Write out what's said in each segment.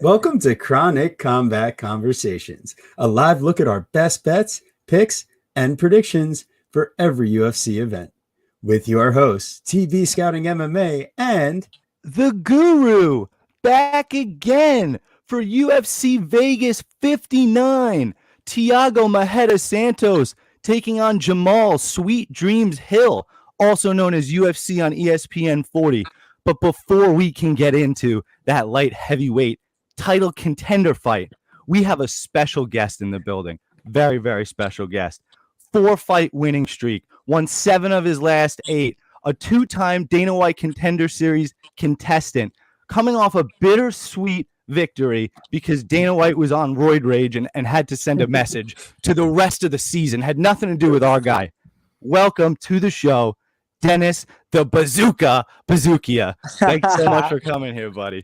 Welcome to Chronic Combat Conversations, a live look at our best bets, picks, and predictions for every UFC event. With your hosts, TV Scouting MMA and the Guru back again for UFC Vegas 59. Thiago Maheda Santos taking on Jamal Sweet Dreams Hill, also known as UFC on ESPN 40. But before we can get into that light heavyweight title contender fight, we have a special guest in the building. Very, very special guest. 4-fight winning streak, won 7 of his last 8. A 2-time Dana White Contender Series contestant, coming off a bittersweet victory because Dana White was on roid rage and had to send a message to the rest of the season. Had nothing to do with our guy. Welcome to the show, Dennis the Buzukja. Thanks so much for coming here, buddy.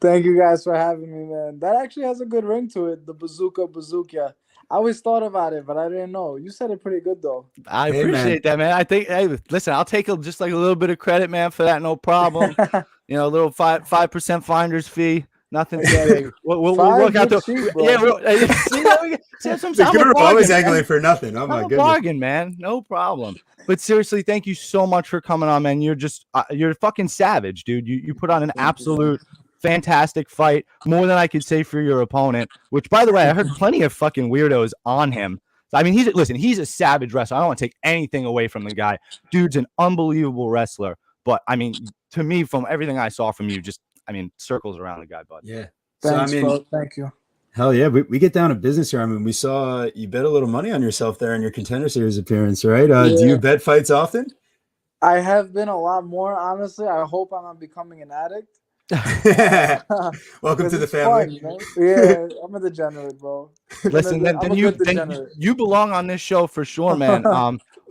Thank you guys for having me, man. That actually has a good ring to it, the Buzukja. I always thought about it, but I didn't know. You said it pretty good, though. I appreciate that, man. I think, hey, listen, I'll take just like a little bit of credit, man, for that. No problem. You know, a little 5% finder's fee. Nothing big. We'll work out the You're always angling for nothing. Oh my goodness, bargain, man. No problem. But seriously, thank you so much for coming on, man. You're just you're a fucking savage, dude. You put on an absolute fantastic fight, more than I could say for your opponent, which, by the way, I heard plenty of fucking weirdos on him. I mean, he's a savage wrestler. I don't want to take anything away from the guy. Dude's an unbelievable wrestler. But I mean, to me, from everything I saw from you, circles around the guy, bud. Yeah. Thanks, bro. Thank you. Hell yeah. We get down to business here. I mean, we saw you bet a little money on yourself there in your Contender Series appearance, right? Do you bet fights often? I have been a lot more, honestly. I hope I'm not becoming an addict. Welcome to the family. Fun, yeah, I'm a degenerate, bro. Listen, then you belong on this show for sure, man.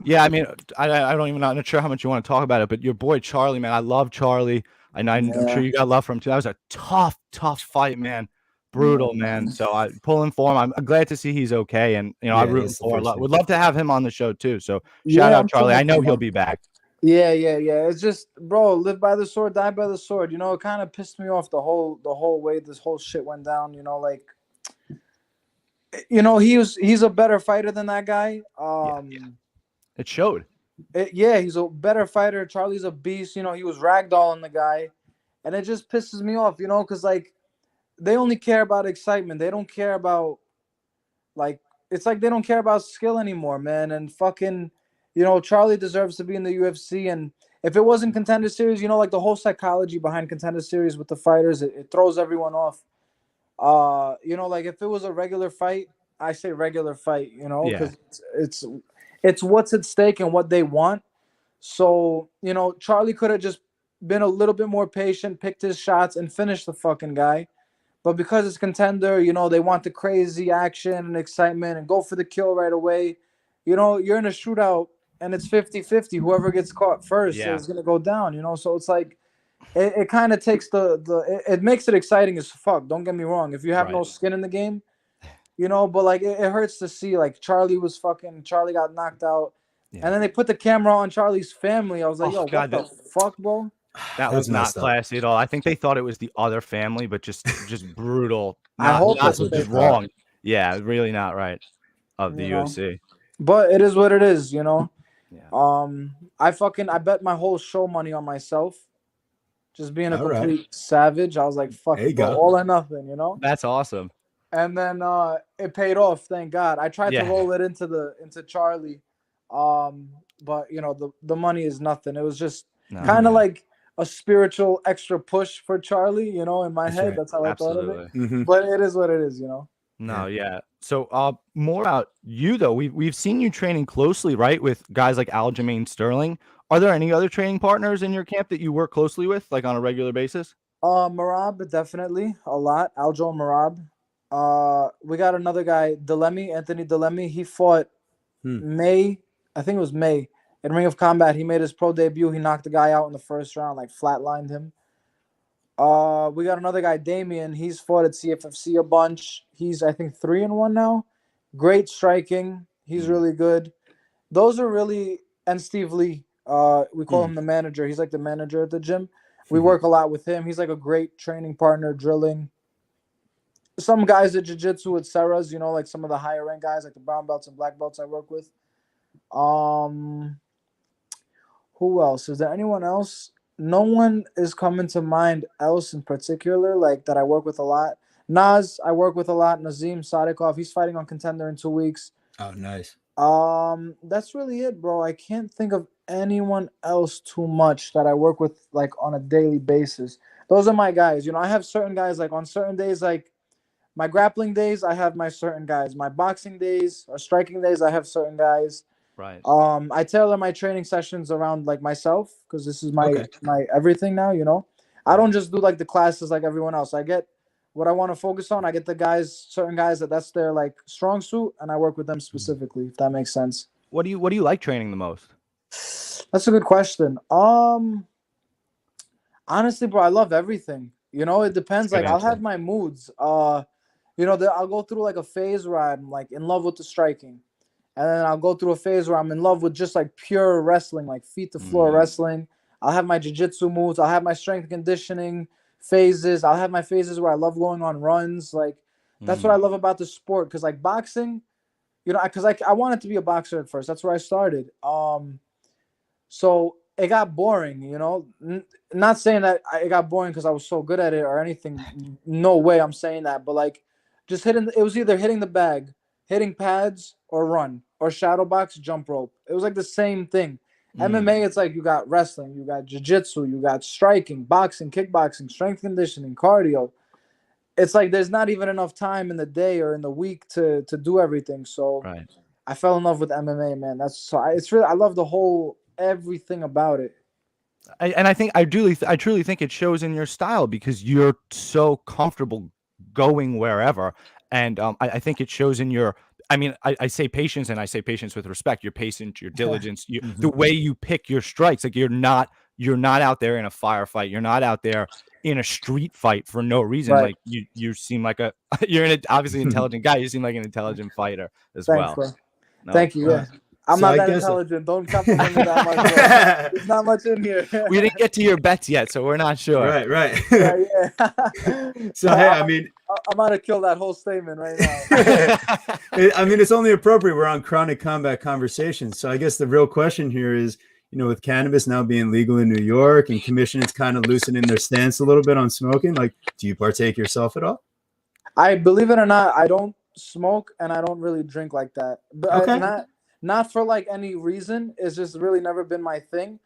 Yeah, I mean, I don't even not sure how much you want to talk about it, but your boy Charlie, man, I love Charlie. I'm sure you got love for him too. That was a tough fight, man. Brutal, man. So I pulling for him. I'm glad to see he's okay, and you know, I'm rooting for him. Would love to have him on the show too. So shout out Charlie. I know he'll be back. Yeah. It's just, bro, live by the sword, die by the sword. You know, it kind of pissed me off the whole way this whole shit went down. You know, like, you know, he's a better fighter than that guy. It showed. He's a better fighter. Charlie's a beast. You know, he was ragdolling the guy, and it just pisses me off. You know, because like they only care about excitement. They don't care about it's like they don't care about skill anymore, man. And fucking. You know, Charlie deserves to be in the UFC, and if it wasn't Contender Series, you know, like the whole psychology behind Contender Series with the fighters, it throws everyone off. You know, like if it was a regular fight, I say regular fight, you know, because it's what's at stake and what they want. So, you know, Charlie could have just been a little bit more patient, picked his shots, and finished the fucking guy. But because it's Contender, you know, they want the crazy action and excitement and go for the kill right away. You know, you're in a shootout. And it's 50-50. Whoever gets caught first is going to go down, you know? So it's like, it kind of takes it makes it exciting as fuck. Don't get me wrong. If you have no skin in the game, you know, but like, it hurts to see, like, Charlie got knocked out. Yeah. And then they put the camera on Charlie's family. I was like, what the fuck, bro? That was not classy at all. I think they thought it was the other family, but just brutal. I hope that's what just wrong. Yeah, really not right of the UFC. But it is what it is, you know? Yeah. I bet my whole show money on myself. Just being a complete savage. I was like, fuck it, all or nothing, you know? That's awesome. And then it paid off, thank God. I tried to roll it into Charlie. But you know, the money is nothing. It was just kind of like a spiritual extra push for Charlie, you know, in my head. That's how I thought of it. Mm-hmm. But it is what it is, you know. No, yeah. So more about you though. We've seen you training closely, right, with guys like Aljamain Sterling. Are there any other training partners in your camp that you work closely with, like on a regular basis? Marab, definitely a lot. Aljo Marab. We got another guy, Anthony Delemy. He fought May, I think it was May, in Ring of Combat. He made his pro debut. He knocked the guy out in the first round, like flatlined him. We got another guy, Damien. He's fought at CFFC a bunch. He's, I think, 3-1 now. Great striking. He's really good. Those are really, and Steve Lee. We call him the manager. He's like the manager at the gym. We work a lot with him. He's like a great training partner, drilling. some guys at jiu-jitsu with Sarahs, you know, like some of the higher rank guys, like the brown belts and black belts I work with. Who else? Is there anyone else? No one is coming to mind else in particular, like that I work with a lot. Nas, I work with a lot. Nazim Sadikov, he's fighting on Contender in 2 weeks. Oh, nice. That's really it, bro. I can't think of anyone else too much that I work with like on a daily basis. Those are my guys. You know, I have certain guys like on certain days, like my grappling days, I have my certain guys. My boxing days or striking days, I have certain guys. Right. I tailor my training sessions around like myself because this is my Okay. my everything now, you know. I don't just do like the classes like everyone else. I get what I want to focus on. I get the guys, certain guys that's their like strong suit, and I work with them specifically, if that makes sense. What do you like training the most? That's a good question. Honestly, bro, I love everything. You know, it depends. That's a Like good I'll answer. have my moods. You know, I'll go through like a phase where I'm like in love with the striking. And then I'll go through a phase where I'm in love with just like pure wrestling, like feet to floor wrestling. I'll have my jiu-jitsu moves. I'll have my strength and conditioning phases. I'll have my phases where I love going on runs. Like that's what I love about the sport. Cause like boxing, you know, cause I wanted to be a boxer at first. That's where I started. So it got boring, you know. Not saying that it got boring because I was so good at it or anything. No way I'm saying that. But like just hitting, it was either hitting the bag, hitting pads, or run, or shadow box, jump rope. It was like the same thing. MMA, it's like you got wrestling, you got jiu-jitsu, you got striking, boxing, kickboxing, strength conditioning, cardio. It's like there's not even enough time in the day or in the week to do everything. So Right. I fell in love with MMA, man. It's really, I love the whole everything about it. I truly think it shows in your style because you're so comfortable going wherever, and I think it shows in your. I mean, I say patience, and I say patience with respect. Your patience, your diligence, the way you pick your strikes. Like you're not out there in a firefight. You're not out there in a street fight for no reason. Right. Like you seem like you're an obviously intelligent guy. You seem like an intelligent fighter as Thanks, well. bro. No, Thank you. Yeah. I'm So not I that guess- intelligent. Don't compliment me that much. Bro. There's not much in here. we didn't get to your bets yet, so we're not sure. Right. Yeah. So hey, I mean, I'm gonna kill that whole statement right now. I mean, it's only appropriate. We're on chronic combat conversations. So I guess the real question here is, you know, with cannabis now being legal in New York and commissioners kind of loosening their stance a little bit on smoking, like, do you partake yourself at all? I believe it or not, I don't smoke and I don't really drink like that. But Okay. not for like any reason. It's just really never been my thing.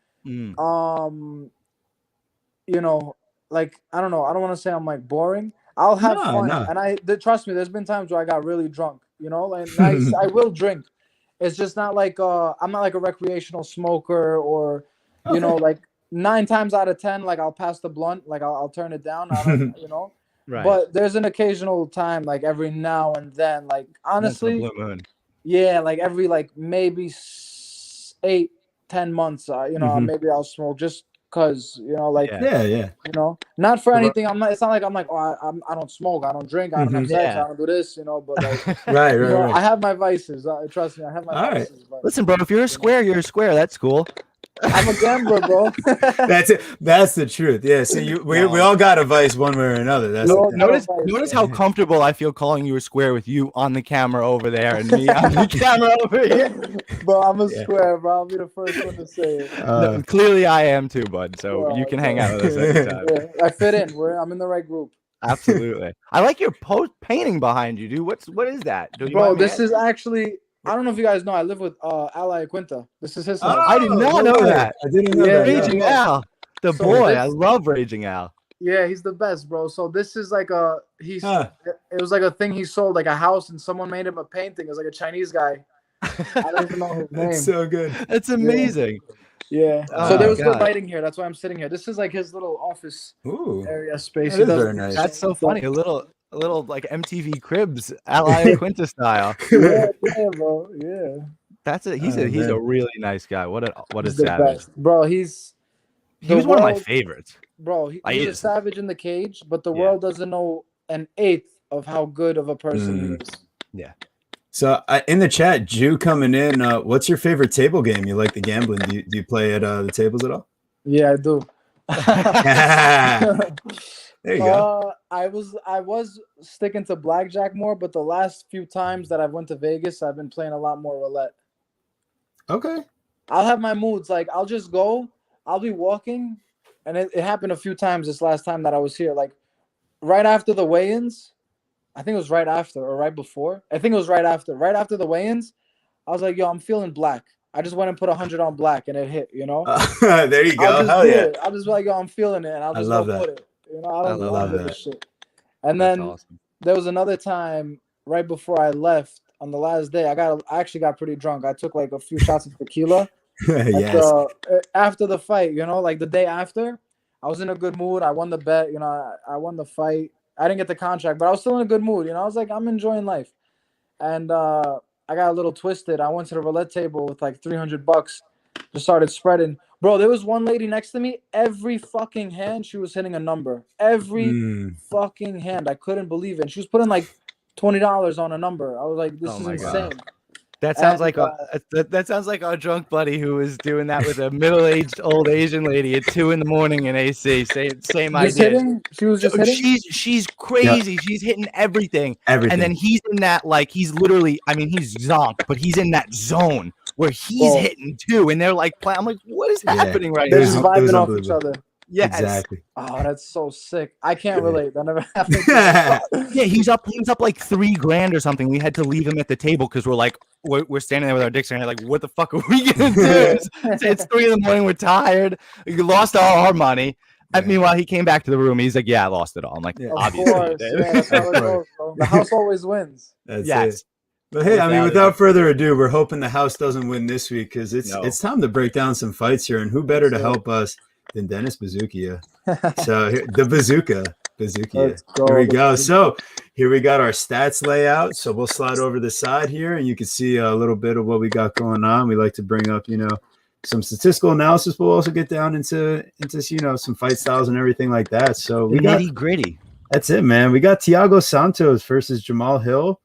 You know, like I don't know. I don't want to say I'm like boring. I'll have fun, No. and trust me. There's been times where I got really drunk. You know, and I will drink. It's just not like I'm not like a recreational smoker or, you know, like 9 times out of 10, like I'll pass the blunt, like I'll turn it down. I don't, you know. Right. But there's an occasional time, like every now and then, like honestly, Blue moon. yeah, like every like maybe 8, 10 months, you know, maybe I'll smoke just cause, you know, like Yeah. you know, not for anything. I'm not. It's not like I'm like, oh, I don't smoke, I don't drink, I don't have sex, Yeah. I don't do this, you know. But like, Right. you know, I have my vices. Trust me, I have my All right. vices. But Listen, bro, if you're a square, you're a square. That's cool. I'm a gambler, bro. That's it. That's the truth. Yeah. So we all got a vice one way or another. That's No, the no. Notice how comfortable I feel calling you a square with you on the camera over there and me on the camera over here. Bro, I'm a square, bro. I'll be the first one to say it. No, clearly I am too, bud. So you can hang out with us anytime. Yeah, I fit in. I'm in the right group. Absolutely. I like your post painting behind you, dude. What is that? Do you Bro, mind me this is actually, I don't know if you guys know, I live with Ally Quinta. This is his Oh, house. I did not know that. I didn't know Yeah, that. Raging Yeah. Al, the So boy. this- I love Raging Al. Yeah, he's the best, bro. So this is like it was like a thing he sold, like a house, and someone made him a painting. It was like a Chinese guy. I don't even know his name. That's so good. That's amazing. Yeah. Oh, So there was God. good lighting here. That's why I'm sitting here. This is like his little office Ooh. area space. That He is does- very nice. That's so funny. A little like MTV Cribs, Ally Quinta style. Yeah, bro. Yeah. He's a man. really nice guy. What a He's the savage. best. Bro, he was one of my world- favorites. Bro, I he's a is. savage in the cage, but the Yeah. world doesn't know an eighth of how good of a person he is. Yeah. So in the chat, Jew coming in. What's your favorite table game? You like the gambling? Do you play at the tables at all? Yeah, I do. There you go. I was sticking to blackjack more, but the last few times that I've went to Vegas, I've been playing a lot more roulette. Okay. I'll have my moods. Like I'll just go. I'll be walking, and it happened a few times this last time that I was here. Like right after the weigh-ins, I think it was right after or right before. I think it was right after. Right after the weigh-ins, I was like, "Yo, I'm feeling black." I just went and put 100 on black, and it hit. You know. There you I'll go. just Hell do yeah. it. I'll just be like, "Yo, I'm feeling it," and I'll I just love go that. put it. You know, I I don't love give a that. shit. And That's then awesome. there was another time right before I left on the last day. I actually got pretty drunk. I took like a few shots of tequila. Yes. After the fight, you know, like the day after, I was in a good mood. I won the bet, you know, I won the fight. I didn't get the contract, but I was still in a good mood. You know, I was like, I'm enjoying life. And I got a little twisted. I went to the roulette table with like $300, just started spreading. Bro, there was one lady next to me. Every fucking hand, she was hitting a number. Every fucking hand. I couldn't believe it. And she was putting like $20 on a number. I was like, this Oh is my insane. God. That sounds And, like that sounds like our drunk buddy who was doing that with a middle-aged old Asian lady at 2 a.m. in AC. Same just idea. hitting. She was just hitting. She's crazy. She's hitting everything. Everything. And then he's in that, like, he's literally, I mean, he's zonked, but he's in that zone where he's Bro. hitting too. And they're like, I'm like, what is happening right They're now? just It was vibing off each unbelievable. other. Yes. Exactly. Oh, that's so sick. I can't relate. That never happened. Yeah, he was up like $3,000 or something. We had to leave him at the table because we're standing there with our dicks in our hand, like, what the fuck are we gonna do? It's 3 a.m. We're tired. We lost all our money. Yeah. And meanwhile, he came back to the room. He's like, yeah, I lost it all. I'm like, Yeah. Of obviously. course, yeah, that's how it goes, bro. The house always wins. That's Yes. it. But hey, I mean, Without without further ado, we're hoping the house doesn't win this week because it's time to break down some fights here, and who better to help us than Dennis Buzukja? So the Buzukja. Let's go. Here we go. So here we got our stats layout. So we'll slide over the side here, and you can see a little bit of what we got going on. We like to bring up, some statistical analysis. We'll also get down into some fight styles and everything like that. So we got nitty gritty. That's it, man. We got Thiago Santos versus Jamal Hill.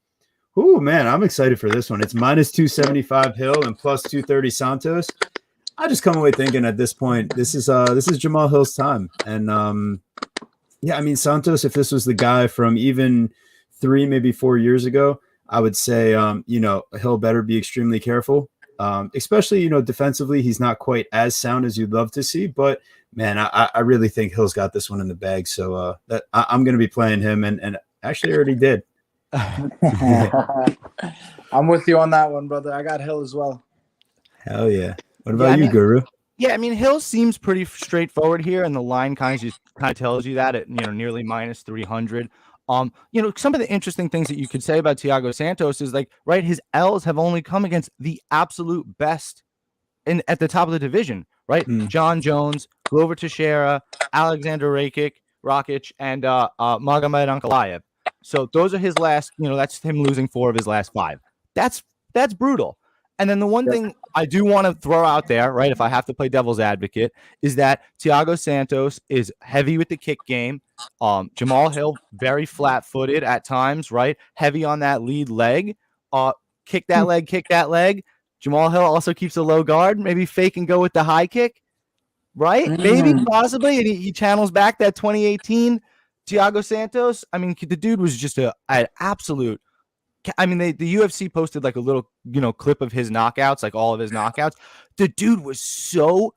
Ooh, man, I'm excited for this one. It's minus 275 Hill and plus 230 Santos. I just come away thinking at this point, this is Jamal Hill's time. And yeah, I mean, Santos, if this was the guy from even 3, maybe 4 years ago, I would say Hill better be extremely careful. Especially, defensively, he's not quite as sound as you'd love to see, but man, I really think Hill's got this one in the bag. So I'm going to be playing him, and actually already did. I'm with you on that one, brother. I got Hill as well. Hell yeah. What about you, Guru? Yeah, I mean, Hill seems pretty straightforward here, and the line kind of tells you that at nearly minus 300. Some of the interesting things that you could say about Thiago Santos is his L's have only come against the absolute best at the top of the division, right? John Jones, Glover Teixeira, Alexander Rakic, and Magomed Ankalaev. So those are his last, that's him losing 4 of his last 5. That's brutal. And then the one thing I do want to throw out there, right, if I have to play devil's advocate, is that Thiago Santos is heavy with the kick game. Jamal Hill, very flat-footed at times, right? Heavy on that lead leg. Kick that leg. Jamal Hill also keeps a low guard. Maybe fake and go with the high kick, right? Maybe, possibly. And he channels back that 2018 Thiago Santos. I mean, the dude was just an absolute. I mean, the UFC posted a little, clip of his knockouts, all of his knockouts. The dude was so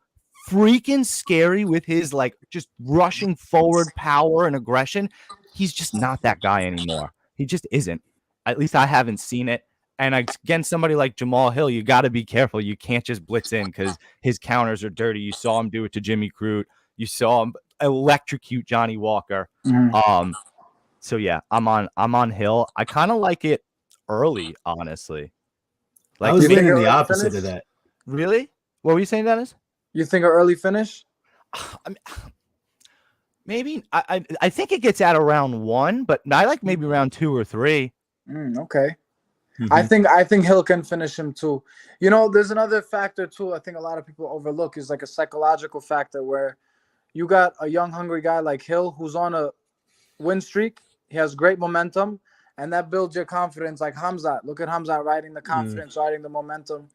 freaking scary with his just rushing forward power and aggression. He's just not that guy anymore. He just isn't. At least I haven't seen it. And against somebody like Jamal Hill, you got to be careful. You can't just blitz in because his counters are dirty. You saw him do it to Jimmy Crute. You saw him electrocute Johnny Walker. So yeah, I'm on Hill. I kind of like it early, honestly. I was thinking the opposite of that. Really? What were you saying, Dennis? You think an early finish? I mean, maybe. I think it gets out around 1, but I like maybe around 2 or 3. Okay. I think Hill can finish him too. There's another factor too. I think a lot of people overlook is a psychological factor where you got a young, hungry guy like Hill who's on a win streak. He has great momentum, and that builds your confidence. Like Hamzat, look at Hamzat riding the confidence, riding the momentum.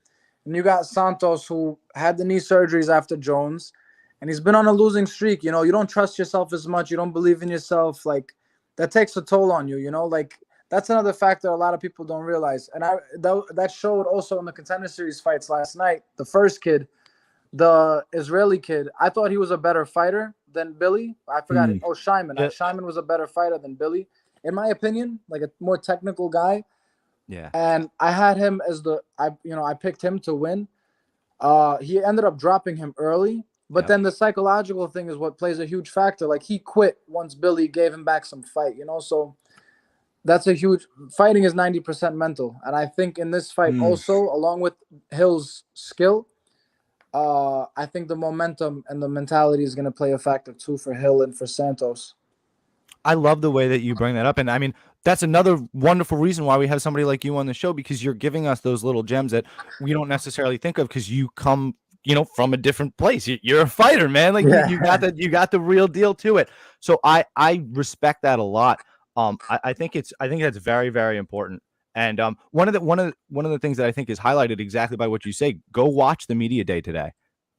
And you got Santos who had the knee surgeries after Jones, and he's been on a losing streak. You know, you don't trust yourself as much. You don't believe in yourself. Like, that takes a toll on you, you know? Like, that's another factor a lot of people don't realize. And that showed also in the Contender Series fights last night. The first kid, the Israeli kid, I thought he was a better fighter than Billy. I forgot it. Oh, Shyman. Yeah. Shyman was a better fighter than Billy, in my opinion, like a more technical guy. Yeah. And I had him as I picked him to win. He ended up dropping him early, but then the psychological thing is what plays a huge factor. Like, he quit once Billy gave him back some fight, you know? So that's a huge fighting is 90% mental. And I think in this fight also, along with Hill's skill, I think the momentum and the mentality is going to play a factor too for Hill and for Santos. I love the way that you bring that up. And I mean, that's another wonderful reason why we have somebody like you on the show, because you're giving us those little gems that we don't necessarily think of, because you come, you know, from a different place. You're a fighter, man. Like, you got the real deal to it. So I respect that a lot. I think that's very, very important. And one of the things that I think is highlighted exactly by what you say, go watch the media day today.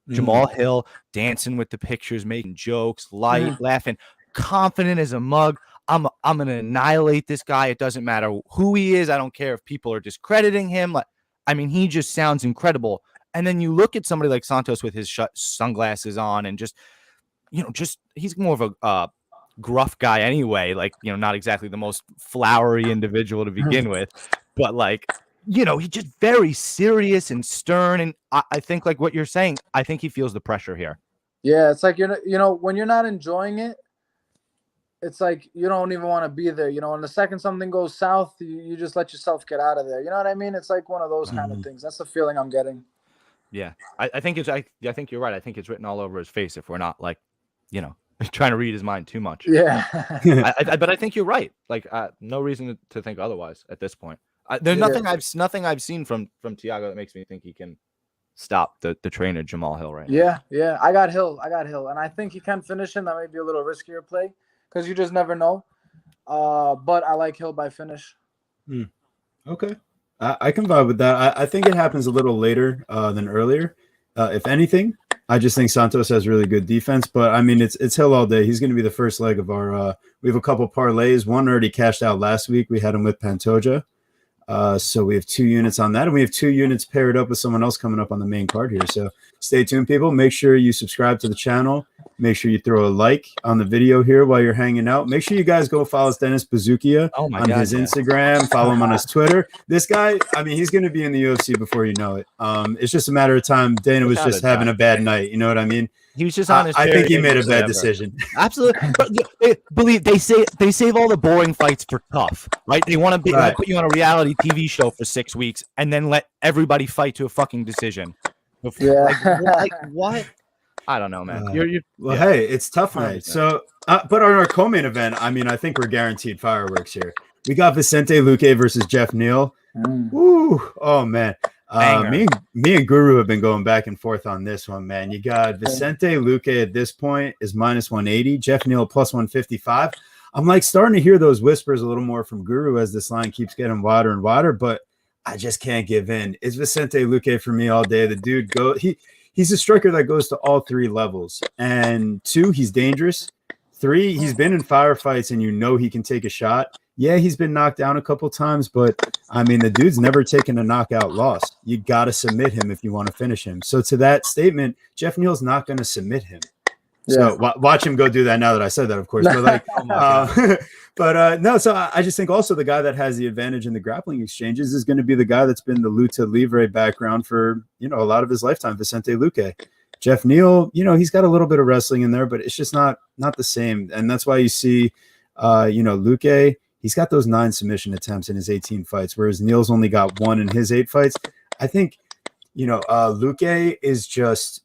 Jamal Hill dancing with the pictures, making jokes, laughing, confident as a mug. I'm gonna annihilate this guy. It doesn't matter who he is. I don't care if people are discrediting him. Like, I mean, he just sounds incredible. And then you look at somebody like Santos with his sunglasses on, and just he's more of a gruff guy anyway. Like, you know, not exactly the most flowery individual to begin with, but like, you know, he's just very serious and stern. And I think, like what you're saying, I think he feels the pressure here. Yeah, it's like, when you're not enjoying it, it's like you don't even want to be there, you know. And the second something goes south, you just let yourself get out of there. You know what I mean? It's like one of those kind of things. That's the feeling I'm getting. Yeah, I think I think you're right. I think it's written all over his face if we're not, like, you know, trying to read his mind too much. Yeah. But I think you're right. Like, no reason to think otherwise at this point. There's nothing I've seen from Thiago that makes me think he can stop the trainer Jamal Hill right now. Yeah. I got Hill, and I think he can finish him. That may be a little riskier play, because you just never know. But I like Hill by finish. Okay. I can vibe with that. I think it happens a little later than earlier. If anything, I just think Santos has really good defense. But, I mean, it's Hill all day. He's going to be the first leg of our we have a couple parlays. One already cashed out last week. We had him with Pantoja. So we have 2 units on that, and we have 2 units paired up with someone else coming up on the main card here. So stay tuned, people. Make sure you subscribe to the channel. Make sure you throw a like on the video here while you're hanging out. Make sure you guys go follow Dennis Buzukja on his Instagram. Follow him on his Twitter. This guy, I mean, he's going to be in the UFC before you know it. It's just a matter of time. Dana was just having a bad night. You know what I mean? He was just on his. I think he made a bad decision. Absolutely. Believe they save all the boring fights for tough, right? They want to put you on a reality TV show for 6 weeks and then let everybody fight to a fucking decision. Like what? I don't know, man. Hey, it's tough night. So, but on our co-main event, I mean, I think we're guaranteed fireworks here. We got Vicente Luque versus Jeff Neal. Woo! Oh man. Me and Guru have been going back and forth on this one, man. You got Vicente Luque at this point is -180, Jeff Neal +155. I'm like starting to hear those whispers a little more from Guru as this line keeps getting wider and wider, but I just can't give in. It's Vicente Luque for me all day. The dude he's a striker that goes to all 3 levels. And 2, he's dangerous. 3, he's been in firefights and you know he can take a shot. Yeah, he's been knocked down a couple times, but I mean, the dude's never taken a knockout loss. You got to submit him if you want to finish him. So to that statement, Jeff Neal's not going to submit him. So watch him go do that now that I said that, of course. But like, no, so I just think also the guy that has the advantage in the grappling exchanges is going to be the guy that's been the luta livre background for, you know, a lot of his lifetime, Vicente Luque. Jeff Neal, you know, he's got a little bit of wrestling in there, but it's just not the same. And that's why you see, you know, Luque, he's got those 9 submission attempts in his 18 fights, whereas Neal's only got 1 in his 8 fights. I think, you know, Luque is just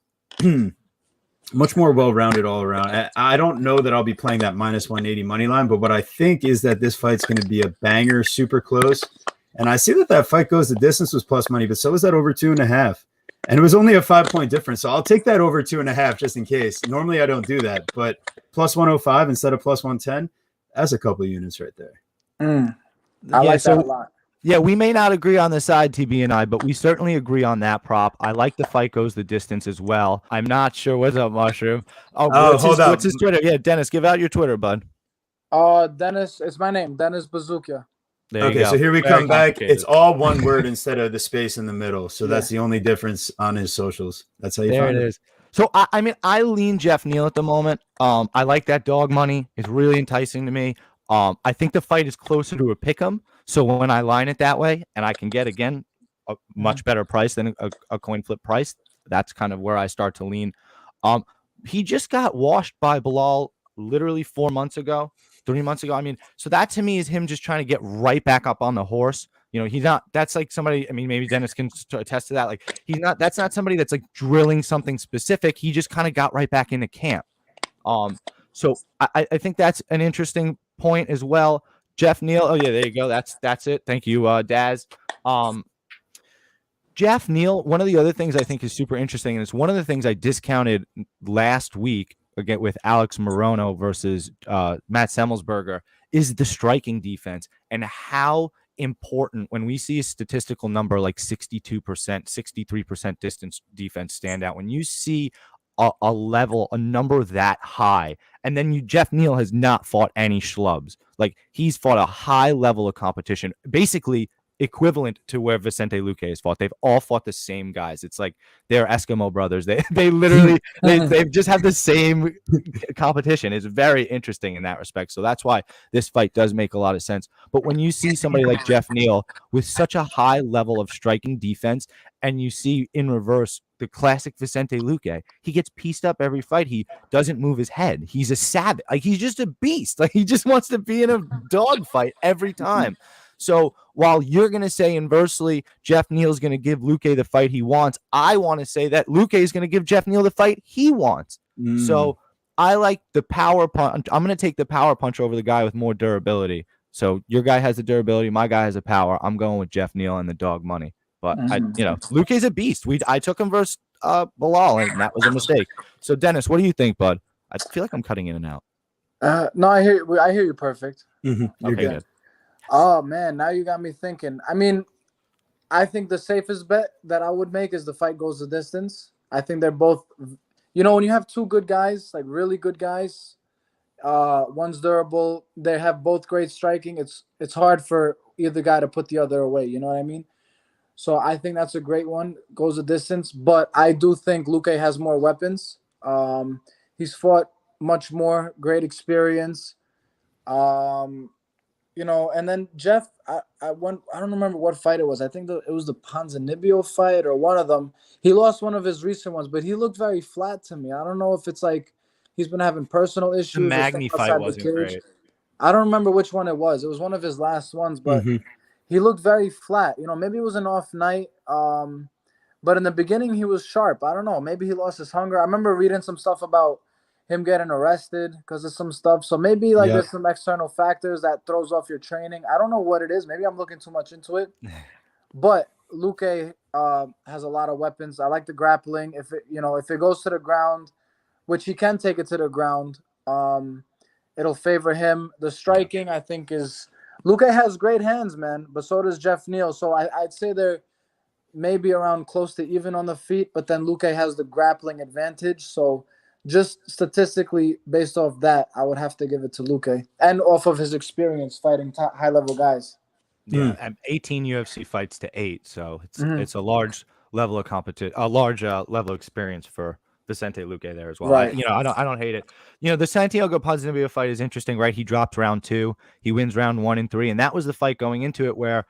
much more well-rounded all around. I don't know that I'll be playing that -180 money line, but what I think is that this fight's going to be a banger, super close. And I see that fight goes the distance was plus money, but so is that over 2.5. And it was only a 5-point difference. So I'll take that over 2.5 just in case. Normally I don't do that, but +105 instead of +110, that's a couple of units right there. I like that a lot. Yeah, we may not agree on the side, TB and I, but we certainly agree on that prop. I like the fight goes the distance as well. I'm not sure what's up, Mushroom. Oh, Hold up. what's his Twitter? Yeah, Dennis, give out your Twitter, bud. Dennis, it's my name, Dennis Buzukja. There you Okay, go. so here we Very come back. complicated. It's all one word instead of the space in the middle. So Yeah. that's the only difference on his socials. That's how you There find it it. is. So I mean, I lean Jeff Neal at the moment. I like that dog money. It's really enticing to me. I think the fight is closer to a pick 'em. So when I line it that way, and I can get again a much better price than a coin flip price, that's kind of where I start to lean. He just got washed by Bilal literally 4 months ago, 3 months ago. I mean, so that to me is him just trying to get right back up on the horse. You know, he's not, that's like somebody, I mean, maybe Dennis can attest to that. Like, that's not somebody that's like drilling something specific. He just kind of got right back into camp. So I think that's an interesting point as well. Jeff Neal. Oh, yeah, there you go. That's it. Thank you, Daz. Jeff Neal, one of the other things I think is super interesting, and it's one of the things I discounted last week again with Alex Morono versus Matt Semmelsberger, is the striking defense and how important when we see a statistical number like 62%, 63% distance defense stand out. When you see a number that high, and then Jeff Neal has not fought any schlubs. Like, he's fought a high level of competition, basically equivalent to where Vicente Luque has fought. They've all fought the same guys. It's like they're Eskimo brothers. They literally they just have the same competition. It's very interesting in that respect. So that's why this fight does make a lot of sense. But when you see somebody like Jeff Neal with such a high level of striking defense, and you see in reverse the classic Vicente Luque, he gets pieced up every fight. He doesn't move his head. He's a savage. Like, he's just a beast. Like, he just wants to be in a dog fight every time. So while you're going to say inversely, Jeff Neal's going to give Luque the fight he wants, I want to say that Luque is going to give Jeff Neal the fight he wants. So I like the power punch. I'm going to take the power punch over the guy with more durability. So your guy has the durability. My guy has the power. I'm going with Jeff Neal and the dog money. But Luque's a beast. I took him versus Bilal, and that was a mistake. So Dennis, what do you think, bud? I feel like I'm cutting in and out. No, I hear you perfect. You're Okay, good. Oh man, now you got me thinking. I mean, I think the safest bet that I would make is the fight goes the distance. I think they're both, when you have two good guys, like really good guys, one's durable, they have both great striking. It's hard for either guy to put the other away. You know what I mean? So I think that's a great one. Goes the distance, but I do think Luque has more weapons. He's fought much more, great experience. And then Jeff, I don't remember what fight it was. I think it was the Ponzinibbio fight or one of them. He lost one of his recent ones, but he looked very flat to me. I don't know if it's like he's been having personal issues. The Magny fight wasn't great. I don't remember which one it was. It was one of his last ones, but he looked very flat. Maybe it was an off night. But in the beginning, he was sharp. I don't know. Maybe he lost his hunger. I remember reading some stuff about him getting arrested because of some stuff. So maybe there's some external factors that throws off your training. I don't know what it is. Maybe I'm looking too much into it. But Luque has a lot of weapons. I like the grappling. If it goes to the ground, which he can take it to the ground, it'll favor him. The striking, I think, is Luque has great hands, man, but so does Jeff Neal. So I'd say they're maybe around close to even on the feet, but then Luque has the grappling advantage. So just statistically, based off that, I would have to give it to Luque, and off of his experience fighting high-level guys. Yeah, 18 UFC fights to 8, so it's a large level of competition, a large level of experience for Vicente Luque there as well. Right. I don't hate it. The Santiago Ponzinibbio fight is interesting, right? He drops round 2, he wins round 1 and 3, and that was the fight going into it where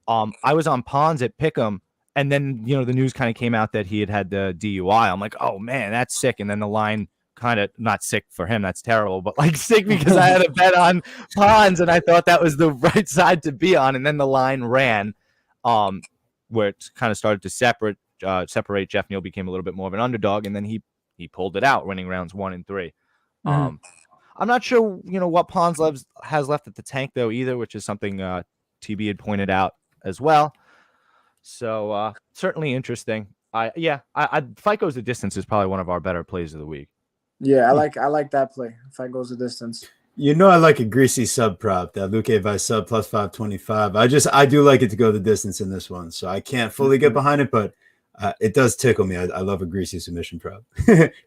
I was on Pons at Pick'em. And then, the news kind of came out that he had the DUI. I'm like, oh, man, that's sick. And then the line kind of, not sick for him, that's terrible, but like sick because I had a bet on Pons and I thought that was the right side to be on. And then the line ran where it kind of started to separate. Jeff Neal became a little bit more of an underdog, and then he pulled it out, winning rounds 1 and 3. I'm not sure, what Pons has left at the tank, though, either, which is something TB had pointed out as well. So certainly interesting. Fight goes the distance is probably one of our better plays of the week. Yeah, I like that play. Fight goes the distance. You know, I like a greasy sub prop, that Luke Vice sub plus 525. I do like it to go the distance in this one. So I can't fully get behind it, but it does tickle me. I love a greasy submission prop.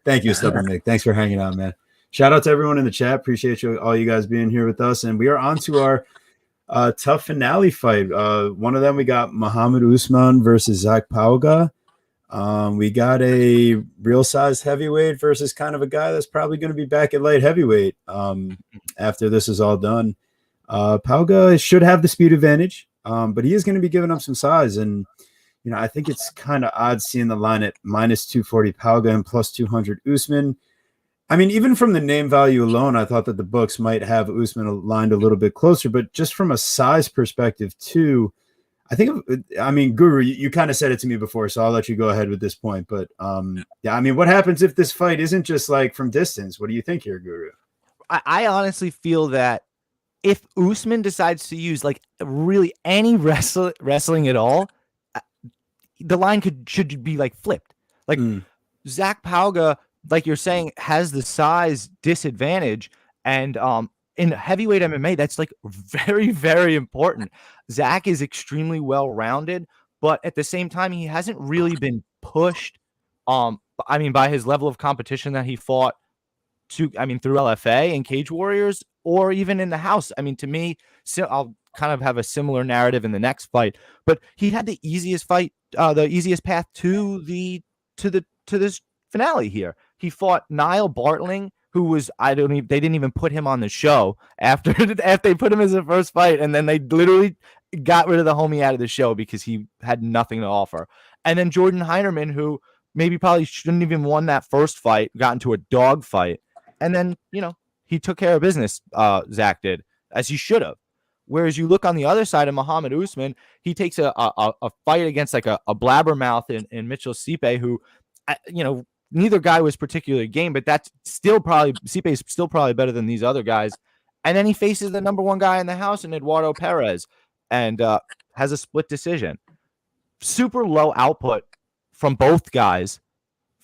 Thank you, Stubborn Mick. Thanks for hanging out, man. Shout out to everyone in the chat. Appreciate all you guys being here with us. And we are on to our tough finale fight. One of them, we got Muhammad Usman versus Zach Pauga. We got a real size heavyweight versus kind of a guy that's probably going to be back at light heavyweight after this is all done. Pauga should have the speed advantage, but he is going to be giving up some size. And, you know, I think it's kind of odd seeing the line at minus 240 Pauga and plus 200 Usman. I mean, even from the name value alone, I thought that the books might have Usman aligned a little bit closer, but just from a size perspective too, I mean, Guru, you kind of said it to me before, so I'll let you go ahead with this point. But yeah, I mean, what happens if this fight isn't just like from distance? What do you think here, Guru? I honestly feel that if Usman decides to use like really any wrestling at all, the line should be like flipped. Like Zach Pauga, like you're saying, has the size disadvantage, and in heavyweight MMA, that's like very, very important. Zach is extremely well-rounded, but at the same time, he hasn't really been pushed. I mean, by his level of competition that he fought through LFA and Cage Warriors, or even in the house. I mean, to me, so I'll kind of have a similar narrative in the next fight, but he had the easiest fight, the easiest path to this finale here. He fought Niall Bartling, who was they didn't even put him on the show after they put him as the first fight, and then they literally got rid of the homie out of the show because he had nothing to offer. And then Jordan Heinerman, who probably shouldn't even won that first fight, got into a dog fight, and then he took care of business. Zach did, as he should have. Whereas you look on the other side of Muhammad Usman, he takes a fight against like a blabbermouth in Mitchell Stipe, who neither guy was particularly game, but that's still probably Stipe is still probably better than these other guys. And then he faces the number one guy in the house in Eduardo Perez, and has a split decision. Super low output from both guys.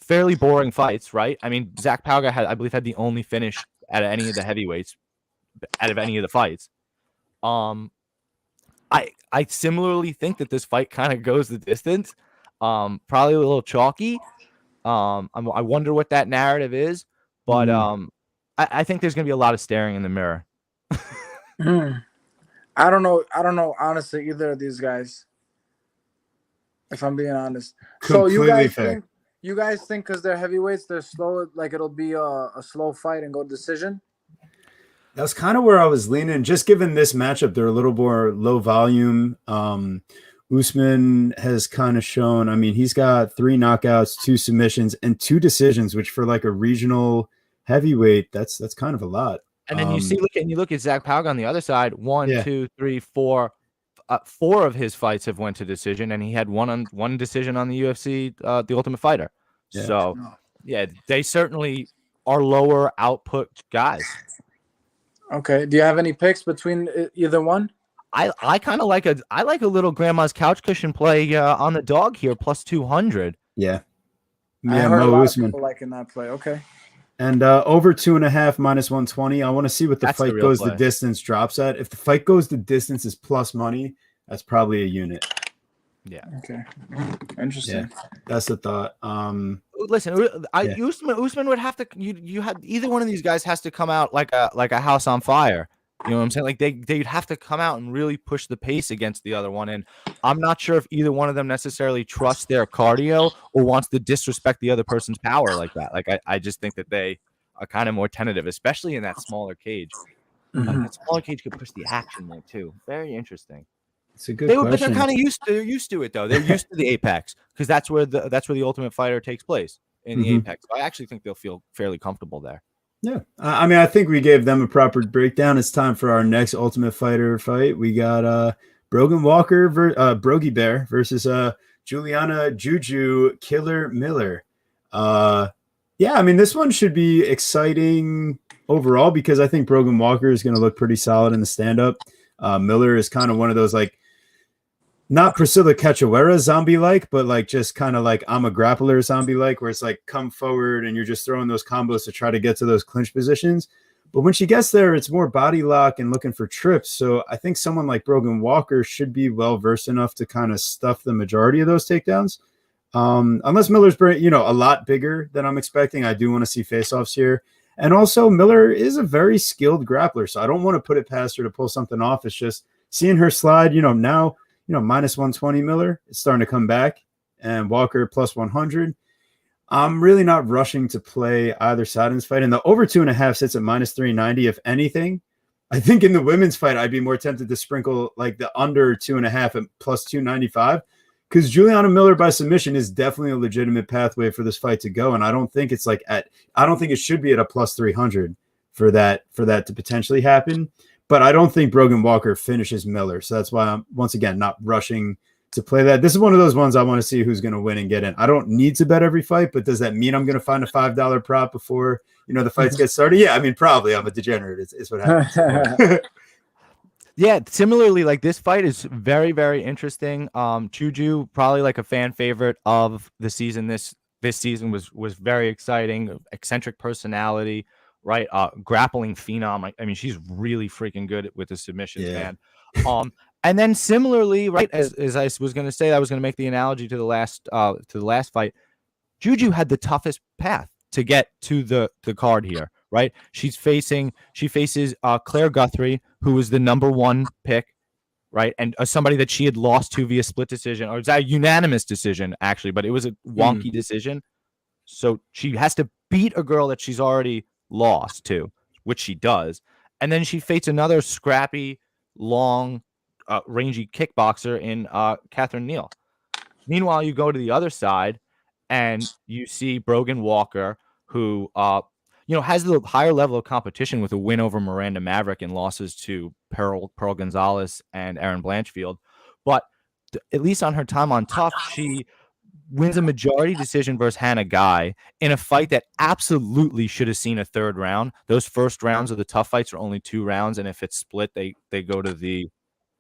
Fairly boring fights, right? I mean, Zach Pauga had the only finish out of any of the heavyweights, out of any of the fights. I similarly think that this fight kind of goes the distance. Probably a little chalky. I wonder what that narrative is, but I think there's gonna be a lot of staring in the mirror. I don't know honestly either of these guys, if I'm being honest. Completely So you guys think because they're heavyweights, they're slow, like it'll be a slow fight and go decision? That's kind of where I was leaning. Just given this matchup, they're a little more low volume. Usman has kind of shown, I mean, he's got 3 knockouts, 2 submissions, and 2 decisions, which for like a regional heavyweight, that's kind of a lot. And then you look at Zach Pauga on the other side. 1, 2, 3, 4. 4 of his fights have went to decision, and he had one decision on the UFC, the Ultimate Fighter. Yeah. So, yeah, they certainly are lower output guys. Okay. Do you have any picks between either one? I kind of like a little grandma's couch cushion play on the dog here, plus 200. Yeah. I heard a lot of people liking that play. Okay. And over 2.5 minus 120. I want to see what the fight goes the distance drops at. If the fight goes the distance is plus money, that's probably a unit. Yeah. Okay. Interesting. Yeah, that's the thought. Listen, Usman would have to. You had either one of these guys has to come out like a house on fire. You know what I'm saying? Like they'd have to come out and really push the pace against the other one. And I'm not sure if either one of them necessarily trusts their cardio or wants to disrespect the other person's power like that. Like I just think that they are kind of more tentative, especially in that smaller cage. That smaller cage could push the action there too. Very interesting. It's a good question. But they're kind of used to it though. They're used to the Apex because that's where the Ultimate Fighter takes place in the Apex. So I actually think they'll feel fairly comfortable there. Yeah, I mean, I think we gave them a proper breakdown. It's time for our next Ultimate Fighter fight. We got Brogan Walker, Brogy Bear versus Juliana Juju Killer Miller. Yeah, I mean, this one should be exciting overall because I think Brogan Walker is going to look pretty solid in the stand-up. Miller is kind of one of those like not Priscilla Cachoeira zombie-like, but like just kind of like I'm a grappler zombie-like, where it's like come forward and you're just throwing those combos to try to get to those clinch positions. But when she gets there, it's more body lock and looking for trips. So I think someone like Brogan Walker should be well versed enough to kind of stuff the majority of those takedowns. Unless Miller's, a lot bigger than I'm expecting. I do want to see face-offs here. And also Miller is a very skilled grappler, so I don't want to put it past her to pull something off. It's just seeing her slide, now, minus 120 Miller, it's starting to come back, and Walker plus 100. I'm really not rushing to play either side in this fight. And the over 2.5 sits at minus 390. If anything, I think in the women's fight, I'd be more tempted to sprinkle like the under 2.5 at plus 295. Because Juliana Miller by submission is definitely a legitimate pathway for this fight to go, and I don't think it's I don't think it should be at a plus 300 for that to potentially happen. But I don't think Brogan Walker finishes Miller, so that's why I'm once again not rushing to play that. This is one of those ones I want to see who's going to win and get in. I don't need to bet every fight, but does that mean I'm going to find a $5 prop before the fights get started? Yeah, I mean probably. I'm a degenerate. It's what happens. Yeah, similarly, like this fight is very, very interesting. Juju, probably like a fan favorite of the season. This season was very exciting. Eccentric personality, right? Grappling phenom. I mean, she's really freaking good with the submissions, man. And then similarly, right, as I was going to say, I was going to make the analogy to the last fight. Juju had the toughest path to get to the card here. Right, she faces Claire Guthrie, who was the #1 pick, right, and somebody that she had lost to via split decision, or it was a unanimous decision actually, but it was a wonky decision. So she has to beat a girl that she's already lost to, which she does, and then she faces another scrappy, long, rangy kickboxer in Catherine Neal. Meanwhile, you go to the other side, and you see Brogan Walker, who has the higher level of competition with a win over Miranda Maverick and losses to Pearl Gonzalez and Erin Blanchfield. But at least on her time on Tough, she wins a majority decision versus Hannah Guy in a fight that absolutely should have seen a third round. Those first rounds of the Tough fights are only 2 rounds, and if it's split, they go to the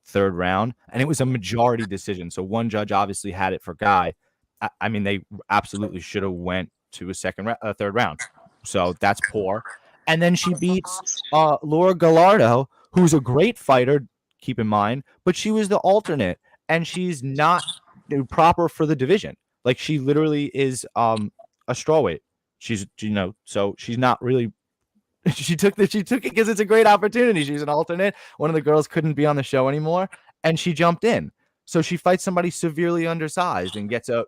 third round. And it was a majority decision. So one judge obviously had it for Guy. I mean, they absolutely should have went to a third round. So that's poor. And then she beats Laura Gallardo, who's a great fighter, keep in mind, but she was the alternate, and she's not proper for the division. Like, she literally is a strawweight. She's, so she's not really. She took it because it's a great opportunity. She's an alternate. One of the girls couldn't be on the show anymore, and she jumped in. So she fights somebody severely undersized and gets a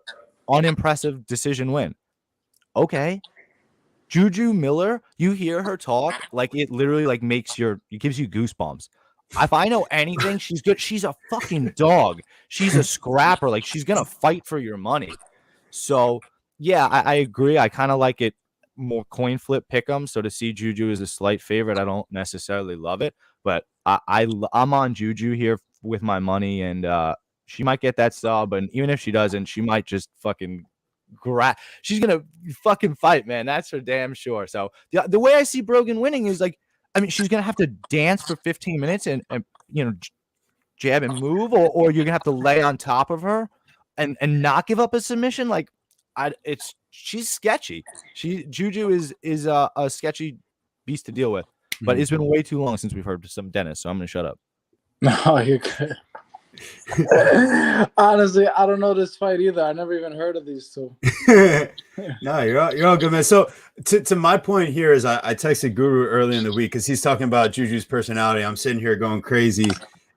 unimpressive decision win. Okay. Juju Miller, you hear her talk, like it literally like it gives you goosebumps. If I know anything, she's good. She's a fucking dog. She's a scrapper. Like, she's gonna fight for your money. So yeah, I agree. I kind of like it more coin flip pick'em. So to see Juju as a slight favorite, I don't necessarily love it, but I'm on Juju here with my money, and she might get that sub, and even if she doesn't, she might just fucking. She's gonna fucking fight, man. That's for damn sure. So the way I see Brogan winning is like, I mean, she's gonna have to dance for 15 minutes and jab and move, or you're gonna have to lay on top of her and not give up a submission. Like, she's sketchy. Juju is a sketchy beast to deal with. But it's been way too long since we've heard some Dennis, so I'm gonna shut up. No, you're good. Honestly, I don't know this fight either. I never even heard of these two. No, you're all good, man. So to my point here is I texted Guru early in the week because he's talking about Juju's personality. I'm sitting here going crazy,